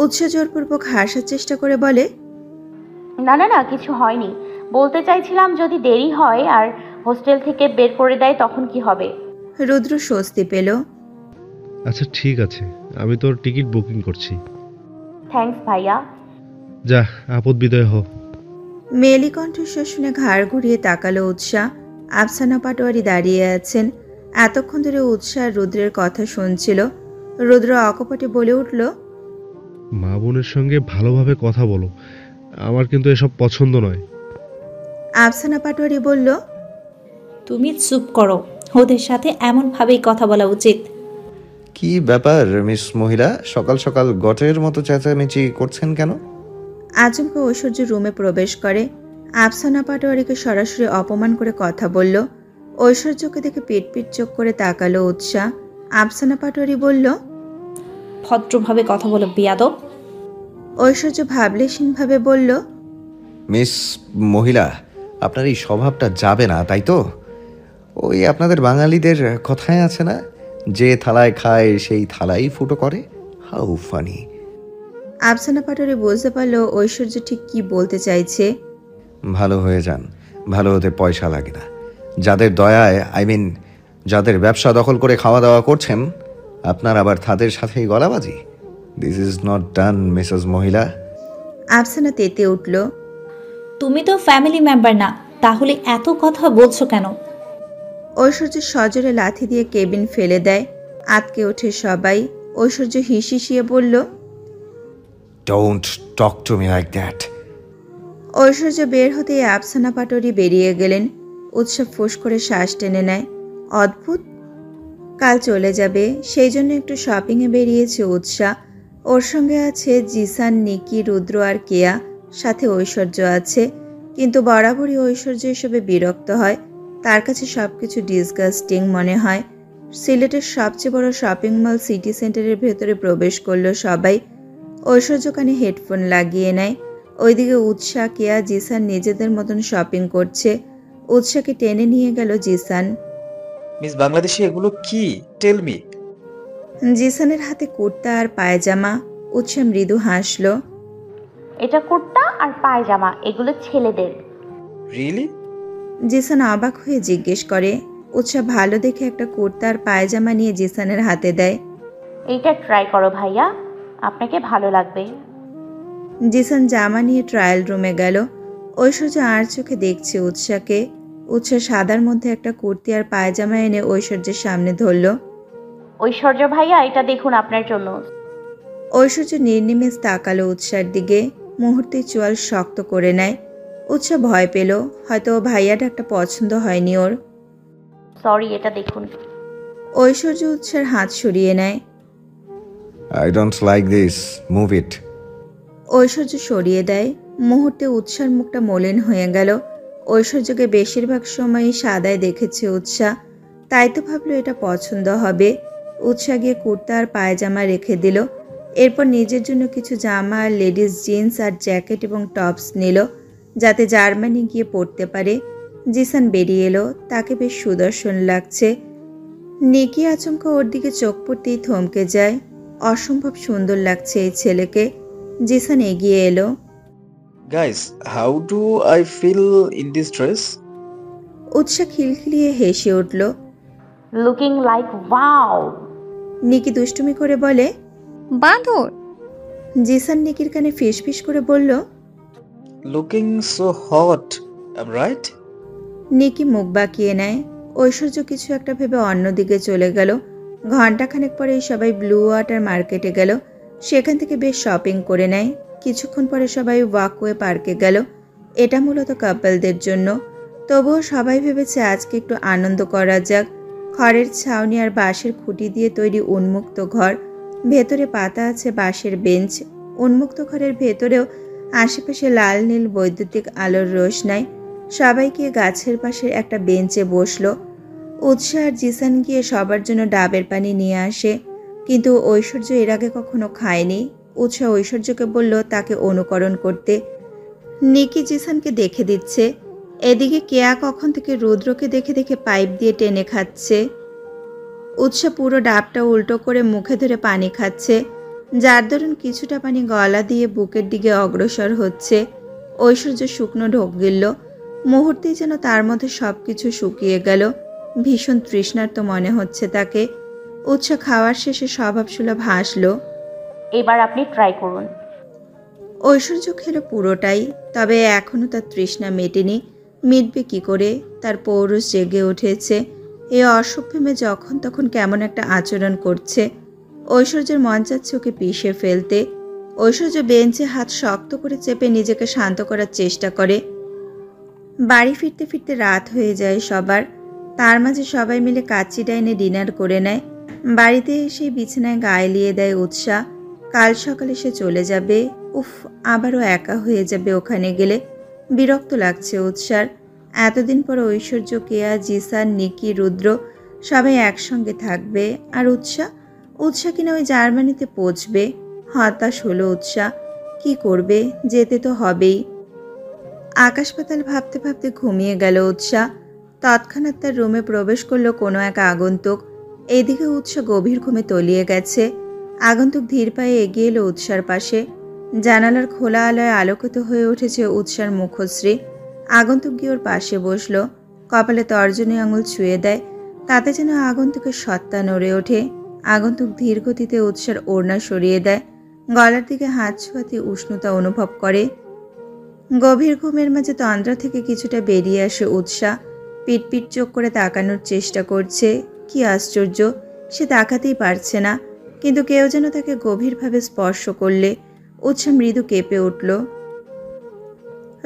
উৎসা জোরপূর্বক হাসার চেষ্টা করে বলে, না না না, কিছু হয়নি। বলতে চাইছিলাম যদি দেরি হয় আর হোস্টেল থেকে বের করে দেয় তখন কি হবে। রুদ্র স্বস্তি পেল। আচ্ছা ঠিক আছে, আমি তোর টিকিট বুকিং করছি। থ্যাঙ্কস ভাইয়া। যা, আপদ বিদায় হ। মেলি কণ্ঠস্বর শুনে ঘাড় ঘুরিয়ে তাকালো উৎসা। আফসানা পাটোয়ারি দাঁড়িয়ে আছেন। এতক্ষণ ধরে উৎসা আর রুদ্রের কথা শুনছিল। রুদ্র অকপটে বলে উঠল, মা বোনের সঙ্গে ভালোভাবে কথা বলো, আমার কিন্তু এসব পছন্দ নয়। আফসানা পাটোয়ারি বলল, তুমি চুপ করো, ওদের সাথে এমনভাবেই কথা বলা উচিত। কি ব্যাপার মিস মহিলা, সকাল সকাল গটের মতো চেঁচামেচি করছেন কেন? আচমকা ঐশ্বর্য রুমে প্রবেশ করে। আফসানা পাটোয়ারিকে সরাসরি অপমান করে কথা বলল। ঐশ্বর্যকে দেখে পিট পিট চোখ করে তাকালো উৎসা। আফসানা পাটোয়ারি বলল, ভদ্রভাবে কথা বলো বিয়াদব। ঐশ্বর্য ভাবলেশীনভাবে বলল, মিস মহিলা, আপনার এই স্বভাবটা যাবে না, তাই তো? ওই আপনাদের বাঙালিদের কথায় আছে না, যে থালায় খায় সেই থালাই ফুটো করে। How funny. আফসানা পাটোয়ারি বুঝতে পারল ঐশ্বর্য ঠিক কি বলতে চাইছে। ভালো হয়ে যান, ভালো হতে পয়সা লাগে না। যাদের দয়ায়, যাদের ব্যবসা দখল করে খাওয়া দাওয়া করছেন, আপনার আবার তাদের সাথেই গলাবাজি। This is not done Mrs মহিলা। আফসানা তেতে উঠল। তুমি তো ফ্যামিলি মেম্বার না, তাহলে এত কথা বলছো কেন? ঐশ্বর্য সজোরে লাথি দিয়ে কেবিন ফেলে দেয়। আতকে ওঠে সবাই। ঐশ্বর্য হিসিয়ে বলল, don't talk to me like that. Aishwarya বের হতেই আফসানা পাটোয়ারি বেরিয়ে গেলেন। উৎসব ফোঁস করে শ্বাস টেনে নেয়। অদ্ভুত, কাল চলে যাবে, সেই জন্য একটু শপিংয়ে বেরিয়েছে উৎসা। ওর সঙ্গে আছে জিসান, নিকি, রুদ্র আর কেয়া, সাথে ঐশ্বর্য আছে। কিন্তু বরাবরই ঐশ্বর্য এসবে বিরক্ত হয়। তার কাছে সবকিছু ডিসগাস্টিং মনে হয়। সিলেটের সবচেয়ে বড় শপিং মল সিটি সেন্টারের ভেতরে প্রবেশ করলো সবাই। ঐশ্বর্য কানে হেডফোন লাগিয়ে নেয়। ওইদিকে উৎসা, কেয়া, জিসান নিজেদের মতন শপিং করছে। উৎসাকে টেনে নিয়ে গেল জিসান। মিস বাংলাদেশি এগুলো কি? Tell me. জিসানের হাতে কুর্তা আর পায়জামা। উৎসা মৃদু হাসল। এটা কুর্তা আর পায়জামা, এগুলো ছেলেদের। রিয়েলি? জিসান অবাক হয়ে জিজ্ঞেস করে। উৎসা ভালো দেখে একটা কুর্তা আর পায়জামা নিয়ে জিসানের হাতে দেয়। এইটা ট্রাই করো ভাইয়া, আপনাকে ভালো লাগবে। জিসান জামা নিয়ে ট্রায়াল রুমে গেল। ঐশ্বর্য আর চোখে দেখছে উৎসাকে। উৎসা সাদার মধ্যে একটা কুর্তি আর পায়জামা এনে ঐশ্বর্যের সামনে ধরল। ঐশ্বর্য ভাইয়া, এটা দেখুন আপনার জন্য। ঐশ্বর্য নির্নিমেষ তাকালো উৎসার দিকে, মুহূর্তে চোয়াল শক্ত করে নেয়। উৎসা ভয় পেল, হয়তো ভাইয়া ডাকটা পছন্দ হয়নি ওর। সরি, এটা দেখুন। ঐশ্বর্য উৎসার হাত সরিয়ে নেয়। I don't like this, move it. Aishwarya সরিয়ে দেয়। মুহূর্তে উৎসার মুখটা মলিন হয়ে গেল। ঐশ্বর্যকে বেশিরভাগ সময়ই সাদায় দেখেছে উৎসা, তাই তো ভাবলো এটা পছন্দ হবে। উৎসা গিয়ে কুর্তা আর পায়জামা রেখে দিল। এরপর নিজের জন্য কিছু জামা আর লেডিস জিন্স আর জ্যাকেট এবং টপস নিল, যাতে জার্মানি গিয়ে পড়তে পারে। জিসান বেরিয়ে এলো, তাকে বেশ সুদর্শন লাগছে। নিকি আচমকা ওর দিকে চোখ পড়তেই থমকে যায়। অসম্ভব সুন্দর লাগছে এই ছেলেকে। জিসান এগিয়ে এলো। Guys, how do I feel in this dress? Utsa খিলখিলিয়ে হেসে উঠল। Looking like wow. নিকি দুষ্টুমি করে বলে, বাঁদর। জিসান নিকির কানে ফিসফিস করে বলল, looking so hot, I right? Niki মুখ বাঁকিয়ে নেয়। ঐশ্বর্য কিছু একটা ভেবে অন্যদিকে চলে গেল। ঘণ্টাখানেক পরেই সবাই ব্লু ওয়াটার মার্কেটে গেল। সেখান থেকে বেশ শপিং করে নেয়। কিছুক্ষণ পরে সবাই ওয়াকওয়ে পার্কে গেল। এটা মূলত কাপলদের জন্য। তবুও সবাই ভেবেছে আজকে একটু আনন্দ করা যাক। খড়ের ছাউনি আর বাঁশের খুঁটি দিয়ে তৈরি উন্মুক্ত ঘর, ভেতরে পাতা আছে বাঁশের বেঞ্চ। উন্মুক্ত ঘরের ভেতরেও আশেপাশে লাল নীল বৈদ্যুতিক আলোর রোশনাই। সবাই গিয়ে গাছের পাশের একটা বেঞ্চে বসলো। উৎসাহ আর জিসান গিয়ে সবার জন্য ডাবের পানি নিয়ে আসে, কিন্তু ঐশ্বর্য এর আগে কখনো খায়নি। উৎসাহ ঐশ্বর্যকে বলল তাকে অনুকরণ করতে। নিকি জিসানকে দেখে দিচ্ছে। এদিকে কেয়া কখন থেকে রুদ্রকে দেখে দেখে পাইপ দিয়ে টেনে খাচ্ছে। উৎসাহ পুরো ডাবটা উল্টো করে মুখে ধরে পানি খাচ্ছে, যার দরুন কিছুটা পানি গলা দিয়ে বুকের দিকে অগ্রসর হচ্ছে। ঐশ্বর্য শুকনো ঢোক গিলল। মুহূর্তেই যেন তার মধ্যে সবকিছু শুকিয়ে গেল। ভীষণ তৃষ্ণার্ত মনে হচ্ছে তাকে। উৎসাহ খাওয়ার শেষে স্বভাবসুলভ হাসল। এবার আপনি ট্রাই করুন। ঐশ্বর্য খেলো পুরোটাই, তবে এখনও তার তৃষ্ণা মেটেনি। মিটবে কি করে? তার পৌরুষ জেগে উঠেছে। এ অসভ্যমে যখন তখন কেমন একটা আচরণ করছে। ঐশ্বর্যের মন চাচ্ছে ওকে পিষে ফেলতে। ঐশ্বর্য বেঞ্চে হাত শক্ত করে চেপে নিজেকে শান্ত করার চেষ্টা করে। বাড়ি ফিরতে ফিরতে রাত হয়ে যায় সবার। তার মাঝে সবাই মিলে কাচ্চি ডাইনে ডিনার করে নেয়। বাড়িতে এসে বিছানায় গা এলিয়ে দেয় উৎসাহ। কাল সকালে সে চলে যাবে। উফ, আবারও একা হয়ে যাবে ওখানে গেলে। বিরক্ত লাগছে উৎসার। এতদিন পর ঐশ্বর্য, কেয়া, জিসান, নিকি, রুদ্র সবাই একসঙ্গে থাকবে। আর উৎসাহ কিনা ওই জার্মানিতে পৌঁছবে। হতাশ হলো উৎসাহ। কি করবে? যেতে তো হবেই। আকাশ পাতাল ভাবতে ভাবতে ঘুমিয়ে গেল উৎসাহ। তৎক্ষণাৎ তার রুমে প্রবেশ করলো কোনো এক আগন্তুক। এইদিকে উৎসাহ গভীর ঘুমে তলিয়ে গেছে। আগন্তুক ধীর পায়ে এগিয়ে এলো উৎসার পাশে। জানালার খোলা আলোয় আলোকিত হয়ে উঠেছে উৎসার মুখশ্রী। আগন্তুক গিয়ে ওর পাশে বসলো। কপালে তর্জনী আঙুল ছুঁয়ে দেয়। তাতে যেন আগন্তুকের সত্তা নড়ে ওঠে। আগন্তুক ধীর গতিতে উৎসার ওড়না সরিয়ে দেয়। গলার দিকে হাত ছোঁয়াতে উষ্ণতা অনুভব করে। গভীর ঘুমের মাঝে তন্দ্রা থেকে কিছুটা বেরিয়ে আসে উৎসাহ। পিটপিট চোখ করে তাকানোর চেষ্টা করছে। কি আশ্চর্য, সে তাকাতেই পারছে না, কিন্তু কেউ যেন তাকে গভীরভাবে স্পর্শ করলে উৎসাহ মৃদু কেঁপে উঠল।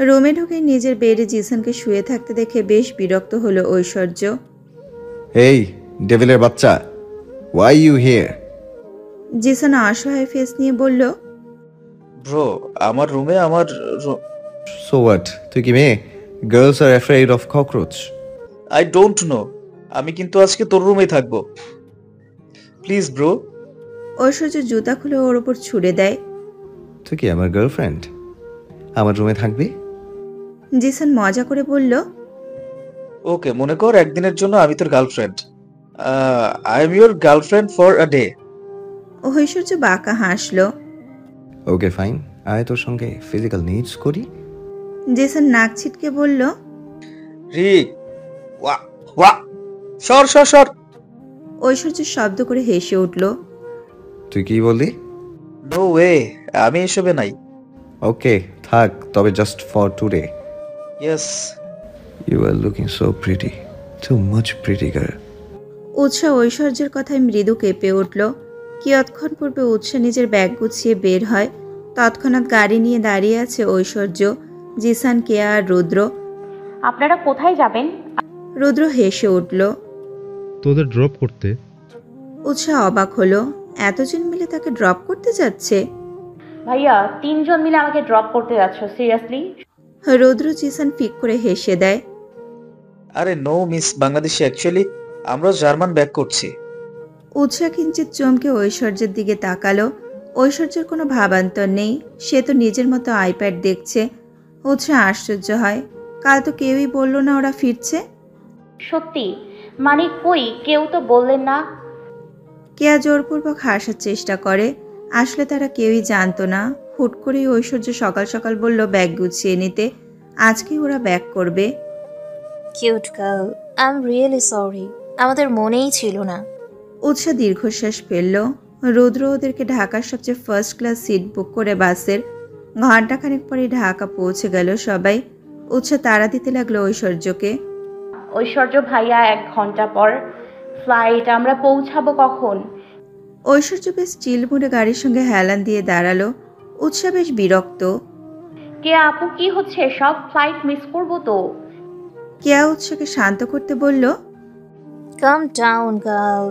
রুমে ঢুকে নিজের বেডে জিসানকে শুয়ে থাকতে দেখে বেশ বিরক্ত হলো ঐশ্বর্য। এই ডেভিলের বাচ্চা, ওয়াই ইউ হিয়ার? জিসান অসহায় ফেস নিয়ে বলল, ব্রো, আমার রুমে সো হোয়াট? তুই কি মেয়ে? Girls R afraid of cockroach. I don't know. আমি কিন্তু আজকে তোর রুমেই থাকবো, প্লিজ ব্রো। ঐশ্বর্য জুতা খুলে ওর উপর ছুড়ে দেয়। তুই কি আমার গার্লফ্রেন্ড? আমার রুমে থাকবি? জিসান মজা করে বলল, ওকে, মনে কর একদিনের জন্য আমি তোর girlfriend. I am your girlfriend for a day. Aishwarya বাঁকা হাসলো। ওকে ফাইন, আয় তোর সঙ্গে ফিজিক্যাল নিডস করি। জিসান নাক ছিটকে বলল, রিক, ওয়া ওয়া, সর সর সর। ঐশ্বর্য শব্দ করে হেসে উঠল। তুই কি বললি? নো ওয়ে, আমি এসবে নাই। ওকে থাক, তবে just for today. Yes. You are looking so pretty, too much pretty girl. Utsah ঐশ্বর্যের কথায় মৃদু কেঁপে উঠল। কিয়ৎক্ষণ পূর্বে উৎসা নিজের ব্যাগ গুছিয়ে বের হয়। তৎক্ষণাৎ গাড়ি নিয়ে দাঁড়িয়ে আছে ঐশ্বর্য, জিসান, কেয়া আর রুদ্র। আপনারা কোথায় যাবেন? রুদ্র হেসে উঠল। তোদের ড্রপ করতে। উৎসা অবাক হলো, এতজন মিলে তাকে ড্রপ করতে যাচ্ছে? ভাইয়া 3 জন মিলে আমাকে ড্রপ করতে যাচ্ছ? সিরিয়াসলি? রুদ্র জিসান ফিক করে হেসে দেয়। আরে নো মিস বাংলাদেশি, অ্যাকচুয়ালি আমরা জার্মান ব্যাক করছি। উৎসা কিঞ্চিত চমকে ঐশ্বর্যের দিকে তাকালো। ঐশ্বর্যের কোনো ভাবান্তর নেই, সে তো নিজের মতো আইপ্যাড দেখছে। উৎসা আশ্চর্য হয়, কাল তো কেউই বলল না ওরা ফিরছে। সত্যি? মানে কই, কেউ তো বললেন না। কেয়া জোরপূর্বক হাসার চেষ্টা করে। আসলে তারা কেউই জানতো না। হুট করেই ঐশ্বর্য সকাল সকাল বলল ব্যাগ গুছিয়ে নিতে, আজকেই ওরা ব্যাক করবে। Cute girl, I am really sorry, আমাদের মনেই ছিল না। উৎসা দীর্ঘশ্বাস ফেলল। রুদ্র ওদেরকে ঢাকার সবচেয়ে ফার্স্ট ক্লাস সিট বুক করে বাসের। ঘণ্টাখানেক পরে ঢাকা পৌঁছে গেল সবাই। উৎসা তাড়া দিতে লাগলো ঐশ্বর্যকে। ঐশ্বর্য ভাইয়া 1 ঘন্টা পর ফ্লাইট, আমরা পৌঁছাবো কখন? ঐশ্বর্য বেশ চিল মুড়ে গাড়ির সঙ্গে হেলান দিয়ে দাঁড়ালো। উৎসা বেশ বিরক্ত। কে আপু, কি হচ্ছে সব? ফ্লাইট মিস করবো তো। কেয়া উৎসাকে শান্ত করতে বলল। কাম ডাউন গার্ল,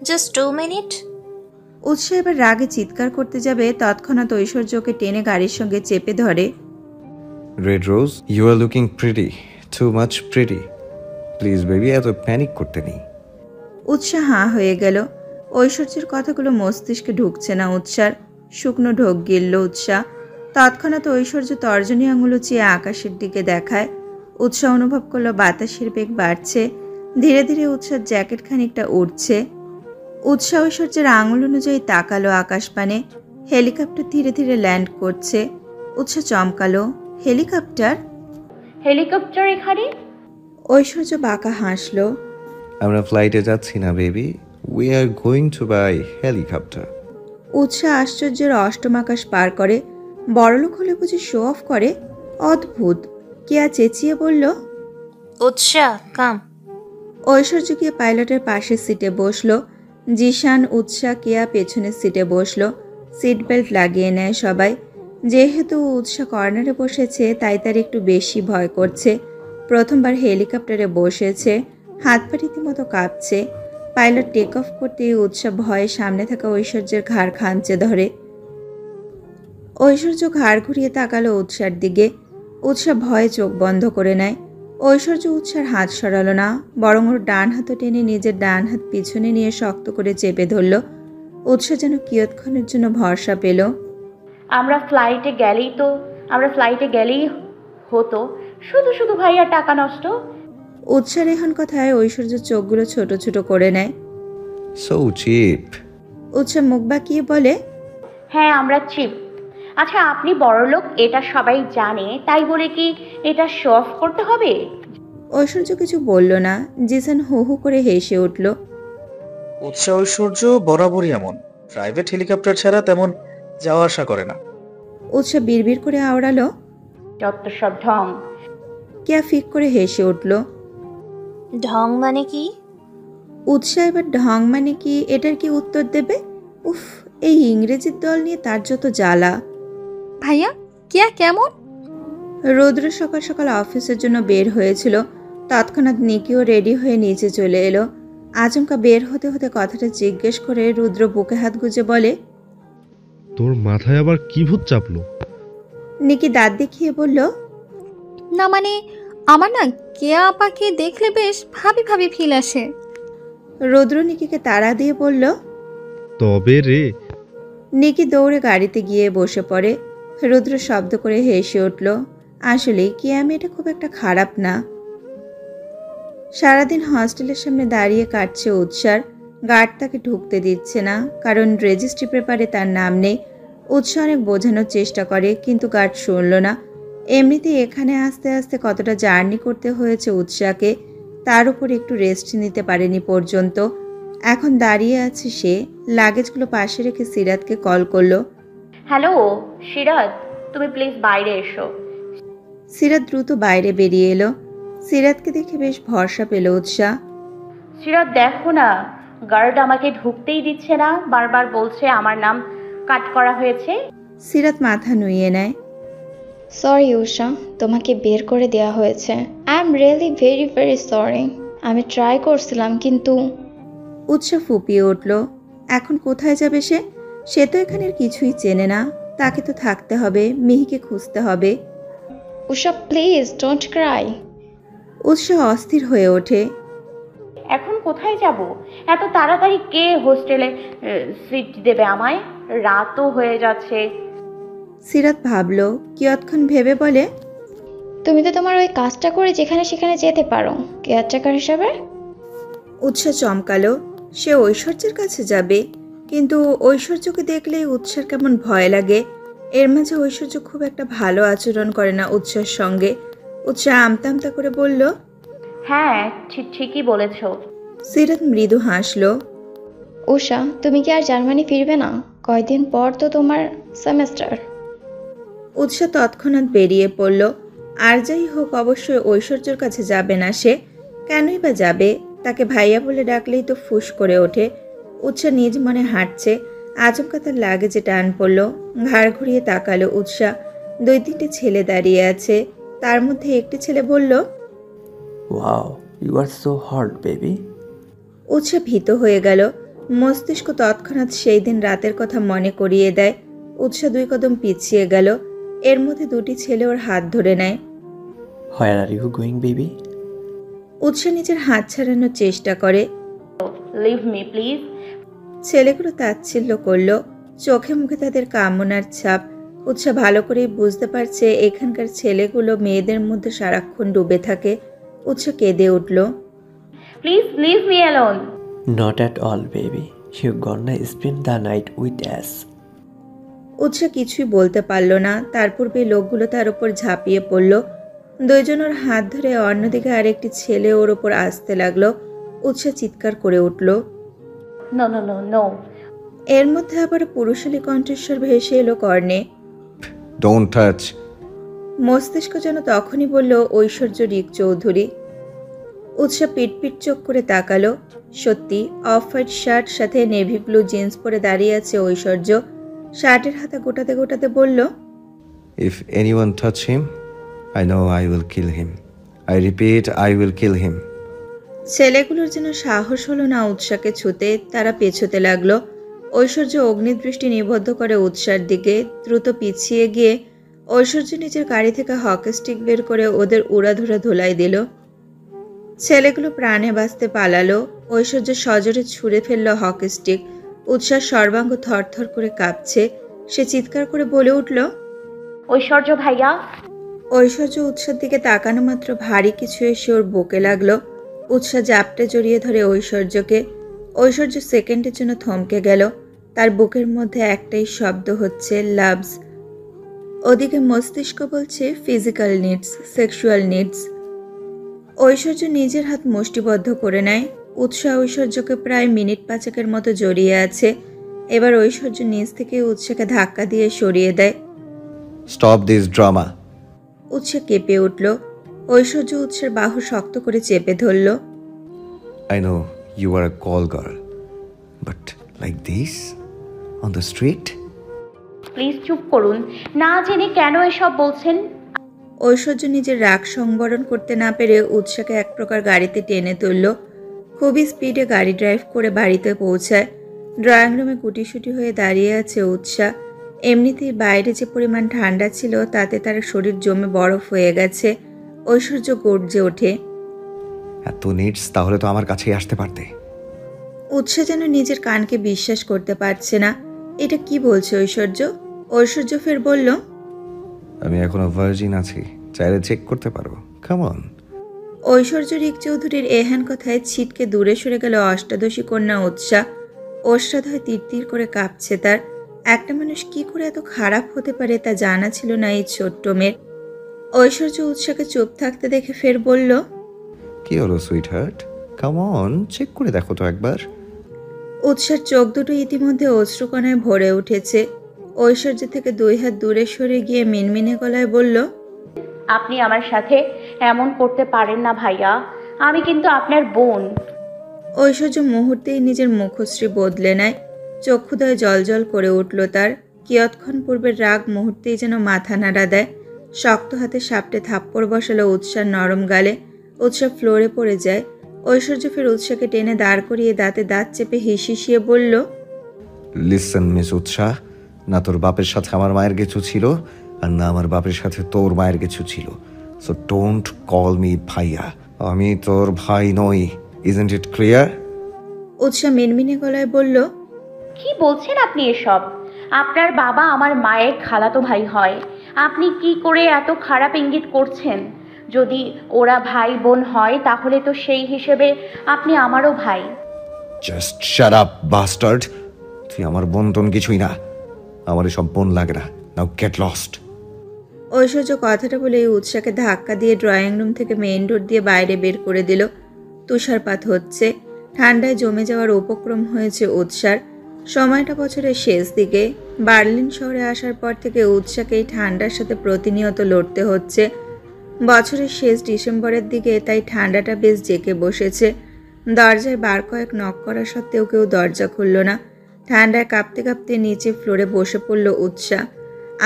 জাস্ট 2 মিনিট। উৎসা এবার রাগে চিৎকার করতে যাবে, তৎক্ষণাৎ ঐশ্বর্যকে টেনে গাড়ির সঙ্গে চেপে ধরে। Red rose, you are looking pretty, too much pretty. Please baby, এত প্যানিক করতে নেই। উৎসা হাঁ হয়ে গেল। ঐশ্বর্যের কথাগুলো মস্তিষ্কে ঢুকছে না উৎসার। শুকনো ঢোক গিলল উৎসা। তৎক্ষণাৎ ঐশ্বর্য তর্জনী আঙুল চেয়ে আকাশের দিকে দেখায়। উৎসা অনুভব করলো বাতাসের বেগ বাড়ছে। ধীরে ধীরে উৎসার জ্যাকেট খানিকটা উঠছে। উৎসা ঐশ্বর্যের আঙুল অনুযায়ী তাকালো আকাশপানে। হেলিকপ্টার ধীরে ধীরে ল্যান্ড করছে। উৎসা চমকালো, হেলিকপ্টার? হেলিকপ্টার এখানে? ঐশ্বর্য বাঁকা হাসলো। আমরা ফ্লাইটে যাচ্ছি না baby, we are going to by helicopter. Utsa আশ্চর্যের অষ্টম আকাশ পার করে। বড়লোক হলে বুঝি শো অফ করে? অদ্ভুত। কেয়া চেঁচিয়ে বলল। উৎসা কাম। ঐশ্বর্য গিয়ে পাইলটের পাশের সিটে বসলো। জিশান, উৎসা, কেয়া পেছনের সিটে বসলো। সিট বেল্ট লাগিয়ে নেয় সবাই। যেহেতু উৎসা কর্নারে বসেছে তাই তার একটু বেশি ভয় করছে। প্রথমবার হেলিকপ্টারে বসেছে, হাত পা রীতিমতো কাঁপছে। পাইলট টেক অফ করতে উৎসা ভয়ে সামনে থাকা ঐশ্বর্যের ঘাড় খামচে ধরে। ঐশ্বর্য ঘাড় ঘুরিয়ে তাকালো উৎসার দিকে। উৎসা ভয়ে চোখ বন্ধ করে নেয়। ঐশ্বর্য উৎসার হাত সরালো না, বরং ওর ডান হাতও টেনে নিজের ডান হাত পিছনে নিয়ে শক্ত করে চেপে ধরল। উৎসা যেন কিয়ৎক্ষণের জন্য ভরসা পেল। আমরা ফ্লাইটে গেলেই হতো, শুধু শুধু ভাইয়া টাকা নষ্ট। উৎসার এখন কথায় ঐশ্বর্যের চোখগুলো ছোট ছোট করে নেয়। So cheap. উৎসা মুখ বাঁকিয়ে বলে। হ্যাঁ, আমরা চিপ। আচ্ছা, আপনি বড়লোক এটা সবাই জানে, তাই বলে কি এটা শো অফ করতে হবে? ঐশ্বর্য কিছু বলল না। জিসান হু হু করে হেসে উঠল। উৎসা ঐশ্বর্য বরাবরই এমন, প্রাইভেট হেলিকপ্টার ছাড়া তেমন যাওয়া আসা করে না। উৎসা বিড়বিড় করে আওড়ালো। যত সব ঢং। কেয়া ফিক করে হেসে উঠল। ঢং মানে কি? উৎসা এবার ঢং মানে কি এটার কি উত্তর দেবে? উফ, এই ইংরেজির দল নিয়ে তার যত জ্বালা। ভাইয়া কেয়া কেমন? রৌদ্র সকাল সকাল অফিসের জন্য বের হয়েছিল। তৎক্ষণাৎ নিকিও রেডি হয়ে নিচে চলে এলো। আচমকা বের হতে হতে কথাটা জিজ্ঞেস করে রুদ্র বুকে হাত গুজে বলে। তোর মাথায় আবার কি ভূত চাপলো? নিকি দাঁত দেখিয়ে বলল। না মানে আমার না কেয়া আপাকে দেখলে বেশ ভাবি ভাবি ফিল আসে। রুদ্র নিকিকে তাড়া দিয়ে বলল। তবে রে। নিকি দৌড়ে গাড়িতে গিয়ে বসে পড়ে। রুদ্র শব্দ করে হেসে উঠল। আসলেই কেয়া মেয়েটা খুব একটা খারাপ না। সারাদিন হস্টেলের সামনে দাঁড়িয়ে কাটছে উৎসার। গার্ড তাকে ঢুকতে দিচ্ছে না, কারণ রেজিস্ট্রি পেপারে তার নাম নেই। উৎসা অনেক বোঝানোর চেষ্টা করে, কিন্তু গার্ড শুনল না। এমনিতেই এখানে আস্তে আস্তে কতটা জার্নি করতে হয়েছে উৎসাকে, তার উপর একটু রেস্ট নিতে পারেনি পর্যন্ত। এখন দাঁড়িয়ে আছে সে। লাগেজগুলো পাশে রেখে সিরাতকে কল করলো। হ্যালো সিরাত, তুমি প্লিজ বাইরে এসো। সিরাত দ্রুত বাইরে বেরিয়ে এলো। সিরাতকে দেখে বেশ ভরসা পেল উৎসা। সিরাত দেখো না, গার্ড আমাকে ঢুকতেই দিচ্ছে না, বারবার বলছে আমার নাম কাট করা হয়েছে। সিরাত মাথা নুইয়ে নেয়। সরি উষা, তোমাকে বের করে দেওয়া হয়েছে। I am really very very sorry. আমি ট্রাই করছিলাম কিন্তু উৎসা ফুপিয়ে উঠল। এখন কোথায় যাবে সে? সে তো এখানের কিছুই চেনে না। তাকে তো থাকতে হবে, মিহিকে খুঁজতে হবে। উষা প্লিজ ডোন্ট ক্রাই। উৎসা অস্থির হয়ে ওঠে। এখন কোথায় যাব? এত তাড়াতাড়ি কে হোস্টেলে সিট দেবে আমায়? রাতও হয়ে যাচ্ছে। সিরাত ভাবল, কিয়ৎক্ষণ ভেবে বলে, তুমি তো তোমার ওই কাজটা করে যেখানে সেখানে যেতে পারো কেয়ারটেকার হিসাবে। উৎসা চমকালো। সে ঐশ্বর্যের কাছে যাবে, কিন্তু ঐশ্বর্যকে দেখলেই উৎসার কেমন ভয় লাগে। এর মাঝে ঐশ্বর্য খুব একটা ভালো আচরণ করে না উৎসার সঙ্গে। উৎসা আমতা আমতা করে বলল, হ্যাঁ ঠিকই বলেছ। সিরাত মৃদু হাসলো। উষা, তুমি কি আর জার্মানি ফিরবে না? কয়দিন পর তো তোমার সেমেস্টার। উৎসা তৎক্ষণাৎ বেরিয়ে পড়ল। আর যাই হোক, অবশ্যই ঐশ্বর্যর কাছে যাবে না সে। কেনই বা যাবে? তাকে ভাইয়া বলে ডাকলেই তো ফুস করে ওঠে। উৎসা নিজ মনে হাঁটছে। আচমকা তার লাগেজে টান পড়ল। ঘাড় ঘুরিয়ে তাকালো উৎসা। 2-3টে ছেলে দাঁড়িয়ে আছে। তার মধ্যে একটি ছেলে বলল, wow, you are so hot baby. Utsa ভীত হয়ে গেল। মস্তিষ্ক তৎক্ষণাৎ সেই দিন রাতের কথা মনে করিয়ে দেয়। উৎসা 2 কদম পিছিয়ে গেল। এর মধ্যে 2টি ছেলে ওর হাত ধরে নেয়। Where are you going baby? Utsa নিজের হাত ছাড়ানোর চেষ্টা করে। Leave me please. ছেলেগুলো তাচ্ছিল্য করল। চোখে মুখে তাদের কামনার ছাপ। উৎসা ভালো করেই বুঝতে পারছে এখানকার ছেলেগুলো মেয়েদের মধ্যে সারাক্ষণ ডুবে থাকে। উৎসা কেঁদে উঠল। Please leave me alone. Not at all baby, you gonna spend the night with us. Utsa কিছুই বলতে পারল না। তার পূর্বে লোকগুলো তার উপর ঝাঁপিয়ে পড়ল। 2 জন ওর হাত ধরে, অন্যদিকে আরেকটি ছেলে ওর ওপর আসতে লাগলো। উৎসা চিৎকার করে উঠল। No no no no. এর মধ্যে আবার পুরুষালী কণ্ঠস্বর ভেসে এলো কর্ণে। Don't touch. মস্তিষ্ক যেন তখনই বলল, ঐশ্বর্য রিক চৌধুরী। উৎসা পিটপিট চোখ করে তাকালো। সত্যি, অফ হোয়াইট শার্ট সাথে নেভি ব্লু জিন্স পরে দাঁড়িয়ে আছে ঐশ্বর্য। শার্টের হাতা গোটাতে গোটাতে বলল, if anyone touch him, I know I will kill him. I repeat, I will kill him. ছেলেগুলোর যেন সাহস হলো না উৎসাকে ছুতে। তারা পেছোতে লাগলো। ঐশ্বর্য অগ্নিদৃষ্টি নিবদ্ধ করে উৎসার দিকে। দ্রুত পিছিয়ে গিয়ে ঐশ্বর্য নিজের গাড়ি থেকে হকি স্টিক বের করে ওদের উড়াধুরা ধোলাই দিল। ছেলেগুলো প্রাণে বাঁচতে পালালো। ঐশ্বর্য সজোরে ছুঁড়ে ফেলল হকি স্টিক। উৎসার সর্বাঙ্গ থরথর করে কাঁপছে। সে চিৎকার করে বলে উঠল, ঐশ্বর্য ভাইয়া। ঐশ্বর্য উৎসার দিকে তাকানো মাত্র ভারী কিছু এসে ওর বুকে লাগলো। উৎসা জাপটে জড়িয়ে ধরে ঐশ্বর্যকে। ঐশ্বর্য সেকেন্ডের জন্য থমকে গেল। তার বুকের মধ্যে একটাই শব্দ হচ্ছে, লাভস। ওদিকে মস্তিষ্ক বলছে ফিজিক্যাল নিডস, সেক্সুয়াল নিডস। ঐশ্বর্য নিজের হাত মুষ্টিবদ্ধ করে নেয়। উৎসা ঐশ্বর্যকে প্রায় মিনিট 5 মতো জড়িয়ে আছে। এবার ঐশ্বর্য নিজ থেকে উৎসাকে ধাক্কা দিয়ে সরিয়ে দেয়। Stop this drama. উৎসা কেঁপে উঠল। ঐশ্বর্য উৎসের বাহু শক্ত করে চেপে ধরল। I know you are a call girl, but like this on the street? Please চুপ করুন। না জেনে কেন এসব বলছেন? ঐশ্বর্য নিজের রাগ সংবরণ করতে না পেরে উৎসাকে এক প্রকার গাড়িতে টেনে তুলল। খুবই স্পিডে গাড়ি ড্রাইভ করে বাড়িতে পৌঁছায়। ড্রয়িং রুমে গুটিসুটি হয়ে দাঁড়িয়ে আছে উৎসা। এমনিতেই বাইরে যে পরিমাণ ঠান্ডা ছিল তাতে তার শরীর জমে বরফ হয়ে গেছে। ঐশ্বর্য গর্জে ওঠে, এত নিডস, তাহলে তো আমার কাছেই আসতে পারতে। উৎসা যেন নিজের কানকে বিশ্বাস করতে পারছে না। এটা কি বলছে ঐশ্বর্য? ঐশ্বর্য ফের বলল, আমি এখনো ভার্জিন আছি, চাইলে চেক করতে পারো। Come on. ঐশ্বর্য রিক চৌধুরীর এহেন কথায় ছিটকে দূরে সরে গেল অষ্টাদশী কন্যা উৎসা। অষ্টাদয় তীর করে কাঁপছে তার। একটা মানুষ কি করে এত খারাপ হতে পারে তা জানা ছিল না এই ছোট্ট মেয়ের। ঐশ্বর্য উৎসাকে চুপ থাকতে দেখে ফের বলল, কি হলো sweetheart? Come on, check করে দেখো তো একবার। উৎসার চোখ দুটো ইতিমধ্যে অশ্রুকণায় ভরে উঠেছে। ঐশ্বর্য থেকে 2 হাত দূরে সরে গিয়ে মিনমিনে গলায় বলল, আপনি আমার সাথে এমন করতে পারেন না ভাইয়া। আমি কিন্তু আপনার বোন। ঐশ্বর্য মুহূর্তেই নিজের মুখশ্রী বদলে নেয়। চক্ষুদয় জলজল করে উঠল তার। কিয়ৎক্ষণ পূর্বের রাগ মুহূর্তেই যেন মাথা নাড়া দেয়। শক্ত হাতে সাপটে থাপ্পড় বসালো উৎসার নরম গালে। উৎসা ফ্লোরে পড়ে যায়। ঐশ্বর্য ফের উৎসাকে টেনে দাঁড় করিয়ে দাঁতে দাঁত চেপে হিসিয়ে বলল, লিসেন মিস উৎসাহ, না তোর বাপের সাথে আমার মায়ের কিছু ছিল, আর না আমার বাপের সাথে তোর মায়ের কিছু ছিল। সো ডোন্ট কল মি ভাইয়া। আমি তোর ভাই নই। Isn't it clear? উৎসা মিনমিনে গলায় বলল, কি বলছেন আপনি এসব? আপনার বাবা আমার মায়ের খালাতো ভাই হয়। আপনি কি করে এত খারাপ ইঙ্গিত করছেন? যদি ওরা ভাই বোন হয় তাহলে তো সেই হিসেবে আপনি আমারও ভাই। Just shut up bastard. তুই আমার বোন কিছুই না। আমার এসব বোন লাগে না। নাও গেট লস্ট। ঐশ্বর্য কথাটা বলে উৎসাকে ধাক্কা দিয়ে ড্রয়িং রুম থেকে মেইন ডোর দিয়ে বাইরে বের করে দিল। তুষারপাত হচ্ছে। ঠান্ডায় জমে যাওয়ার উপক্রম হয়েছে উৎসার। সময়টা বছরের শেষ দিকে। বার্লিন শহরে আসার পর থেকে উৎসাকে এই ঠান্ডার সাথে প্রতিনিয়ত লড়তে হচ্ছে। বছরের শেষ ডিসেম্বরের দিকে তাই ঠান্ডাটা বেশ জেঁকে বসেছে। দরজায় বার কয়েক নক করা সত্ত্বেও কেউ দরজা খুলল না। ঠান্ডায় কাঁপতে কাঁপতে নিচে ফ্লোরে বসে পড়ল উৎসা।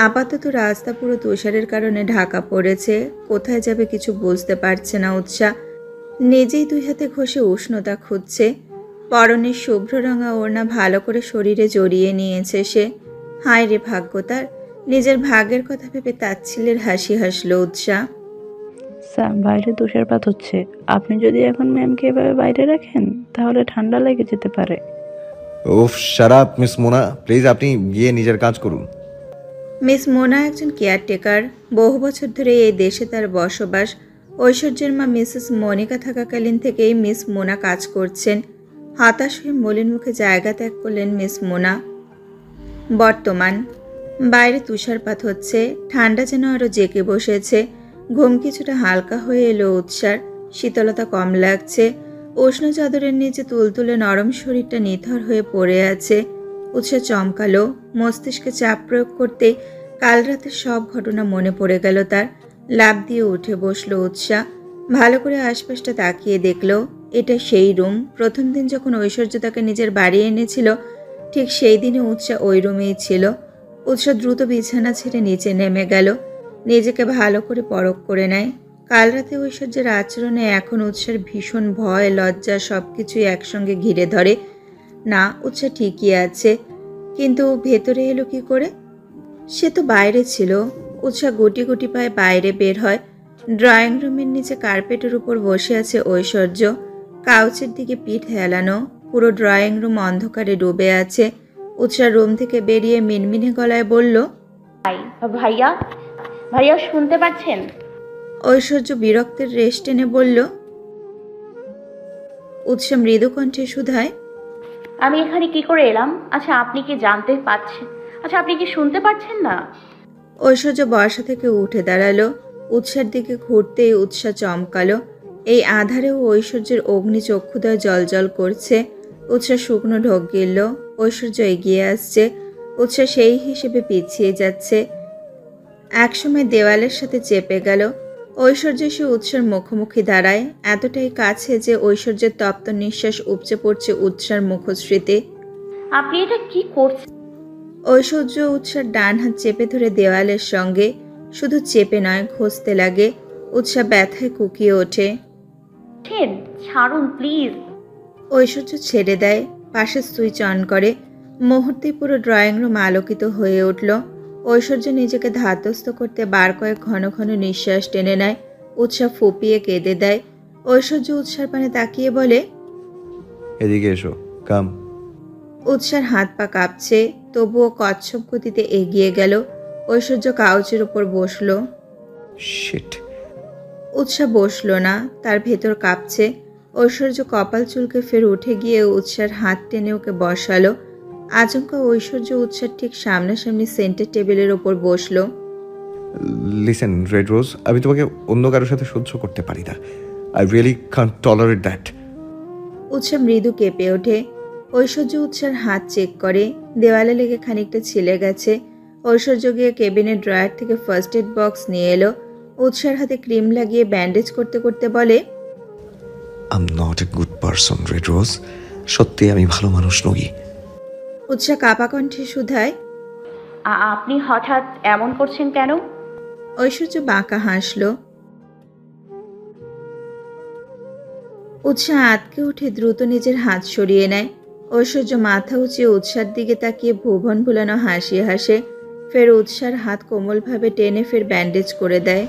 আপাতত রাস্তা পুরো তুষারের কারণে ঢাকা পড়েছে। কোথায় যাবে কিছু বুঝতে পারছে না উৎসা। নিজেই দুই হাতে ঘষে উষ্ণতা খুঁজছে। পরনের শুভ্র রঙা ওড়না ভালো করে শরীরে জড়িয়ে নিয়েছে সে। হায় রে ভাগ্য তার। নিজের ভাগ্যের কথা ভেবে তাচ্ছিল্যের হাসি হাসল উৎসা। স্যার, বাইরে তুষারপাত হচ্ছে। আপনি যদি এখন ম্যামকে এভাবে বাইরে রাখেন তাহলে ঠান্ডা লেগে যেতে পারে। উফ, shut up miss Mona, please আপনি গিয়ে নিজের কাজ করুন। মিস মোনা একজন কেয়ারটেকার। বহু বছর ধরে এই দেশে তার বসবাস। ঐশ্বর্যের মা মিসেস মনিকা থাকাকালীন থেকেই মিস মোনা কাজ করছেন। হতাশ হয়ে মলিন মুখে জায়গা ত্যাগ করলেন মিস মোনা। বর্তমান বাইরে তুষারপাত হচ্ছে। ঠান্ডা যেন আরো জেঁকে বসেছে। ঘুম কিছুটা হালকা হয়ে এলো উৎসার। শীতলতা কম লাগছে। উষ্ণ চাদরের নিচে তুলতুলে নরম শরীরটা নিথর হয়ে পড়ে আছে। উৎসা চমকালো। মস্তিষ্কে চাপ প্রয়োগ করতে কাল রাতের সব ঘটনা মনে পড়ে গেল তার। লাফ দিয়ে উঠে বসলো উৎসা। ভালো করে আশপাশটা তাকিয়ে দেখলো। এটা সেই রুম। প্রথম দিন যখন ঐশ্বর্য তাকে নিজের বাড়ি এনেছিল ঠিক সেই দিনে উৎসা ওই রুমেই ছিল। উৎসা দ্রুত বিছানা ছেড়ে নিচে নেমে গেল। নিজেকে ভালো করে পরখ করে নেয়। কাল রাতে ঐশ্বর্যের আচরণে এখন উৎসার ভীষণ ভয় লজ্জা সবকিছুই একসঙ্গে ঘিরে ধরে। না, উৎসা ঠিকই আছে, কিন্তু ভেতরে এলো কি করে? সে তো বাইরে ছিল। উৎসা গুটি গুটি পায়ে বাইরে বের হয়। ড্রয়িং রুমের নিচে কার্পেটের উপর বসে আছে ঐশ্বর্য। কাউচের দিকে পিঠ হেলানো। পুরো ড্রয়িং রুম অন্ধকারে ডুবে আছে। উৎসা রুম থেকে বেরিয়ে মিনমিনে গলায় বলল, ভাইয়া, ভাইয়া শুনতে পাচ্ছেন? ঐশ্বর্য বিরক্তের রেশ টেনে বলল। উৎসা মৃদু কণ্ঠে শুধায়, আমি এখানে কি করে এলাম? আচ্ছা আপনি কি জানতে পাচ্ছেন? আচ্ছা আপনি কি শুনতে পাচ্ছেন না? ঐশ্বর্য বর্ষা থেকে উঠে দাঁড়ালো। উৎসার দিকে ঘুরতেই উৎসা চমকালো। এই আধারেও ঐশ্বর্যের অগ্নি চক্ষুদয় জলজল করছে। উৎসা শুকনো ঢোক গিলল। ঐশ্বর্য এগিয়ে আসছে। উৎসা সেই হিসেবে পিছিয়ে যাচ্ছে। একসময় দেওয়ালের সাথে চেপে গেল। ঐশ্বর্য সে উৎসার মুখোমুখি দাঁড়ায়, এতটাই কাছে যে ঐশ্বর্যের তপ্ত নিঃশ্বাস উপচে পড়ছে উৎসার মুখশ্রীতে। আপনি এটা কি করছেন? ঐশ্বর্য উৎসার ডান হাত চেপে ধরে দেওয়ালের সঙ্গে, শুধু চেপে নয় ঘষতে লাগে। উৎসা ব্যথায় কুকিয়ে ওঠে। ছাড়ুন প্লিজ। ঐশ্বর্য ছেড়ে দেয়। পাশে সুইচ অন করে। মুহূর্তে পুরো ড্রয়িং রুম আলোকিত হয়ে উঠল। ঐশ্বর্য নিজেকে ধাতস্থ করতে বার কয়েক ঘন ঘন নিঃশ্বাস টেনে নেয়। উৎসা ফুপিয়ে কেঁদে দেয়। ঐশ্বর্য উৎসার পানে তাকিয়ে বলে, এদিকে এসো, কাম। উৎসার হাত পা কাঁপছে, তবুও কচ্ছপ গতিতে এগিয়ে গেল। ঐশ্বর্য কাউচের উপর বসলো। শিট। উৎসা বসলো না, তার ভেতর কাঁপছে। ঐশ্বর্য কপাল চুলকে ফের উঠে গিয়ে উৎসার হাত টেনে ওকে বসালো। আচমকা ঐশ্বর্য উৎসার ঠিক সামনাসামনি সেন্টার টেবিলের ওপর বসলো। লিসেন রেড রোজ, আমি তোমাকে অন্য কারোর সাথে সহ্য করতে পারি না। I really can't tolerate that. Utsa মৃদু কেঁপে ওঠে। ঐশ্বর্য উৎসার হাত চেক করে। দেওয়ালে লেগে খানিকটা ছিলে গেছে। ঐশ্বর্য গিয়ে কেবিনের ড্রয়ার থেকে ফার্স্ট এড বক্স নিয়ে এলো। উৎসার হাতে ক্রিম লাগিয়ে ব্যান্ডেজ করতে করতে বলে, I'm not a good person red rose. সত্যি আমি ভালো মানুষ নই। উৎসা কাপা কণ্ঠে শুধায়। আপনি হঠাৎ এমন করছেন কেন? ঐশ্বর্য বাঁকা হাসল। উৎসাহ আতকে উঠে দ্রুত নিজের হাত সরিয়ে নেয়। ঐশ্বর্য মাথা উঁচিয়ে উৎসার দিকে তাকিয়ে ভুবন ভুলানো হাসি হাসে, ফের উৎসার হাত কোমলভাবে টেনে ফের ব্যান্ডেজ করে দেয়।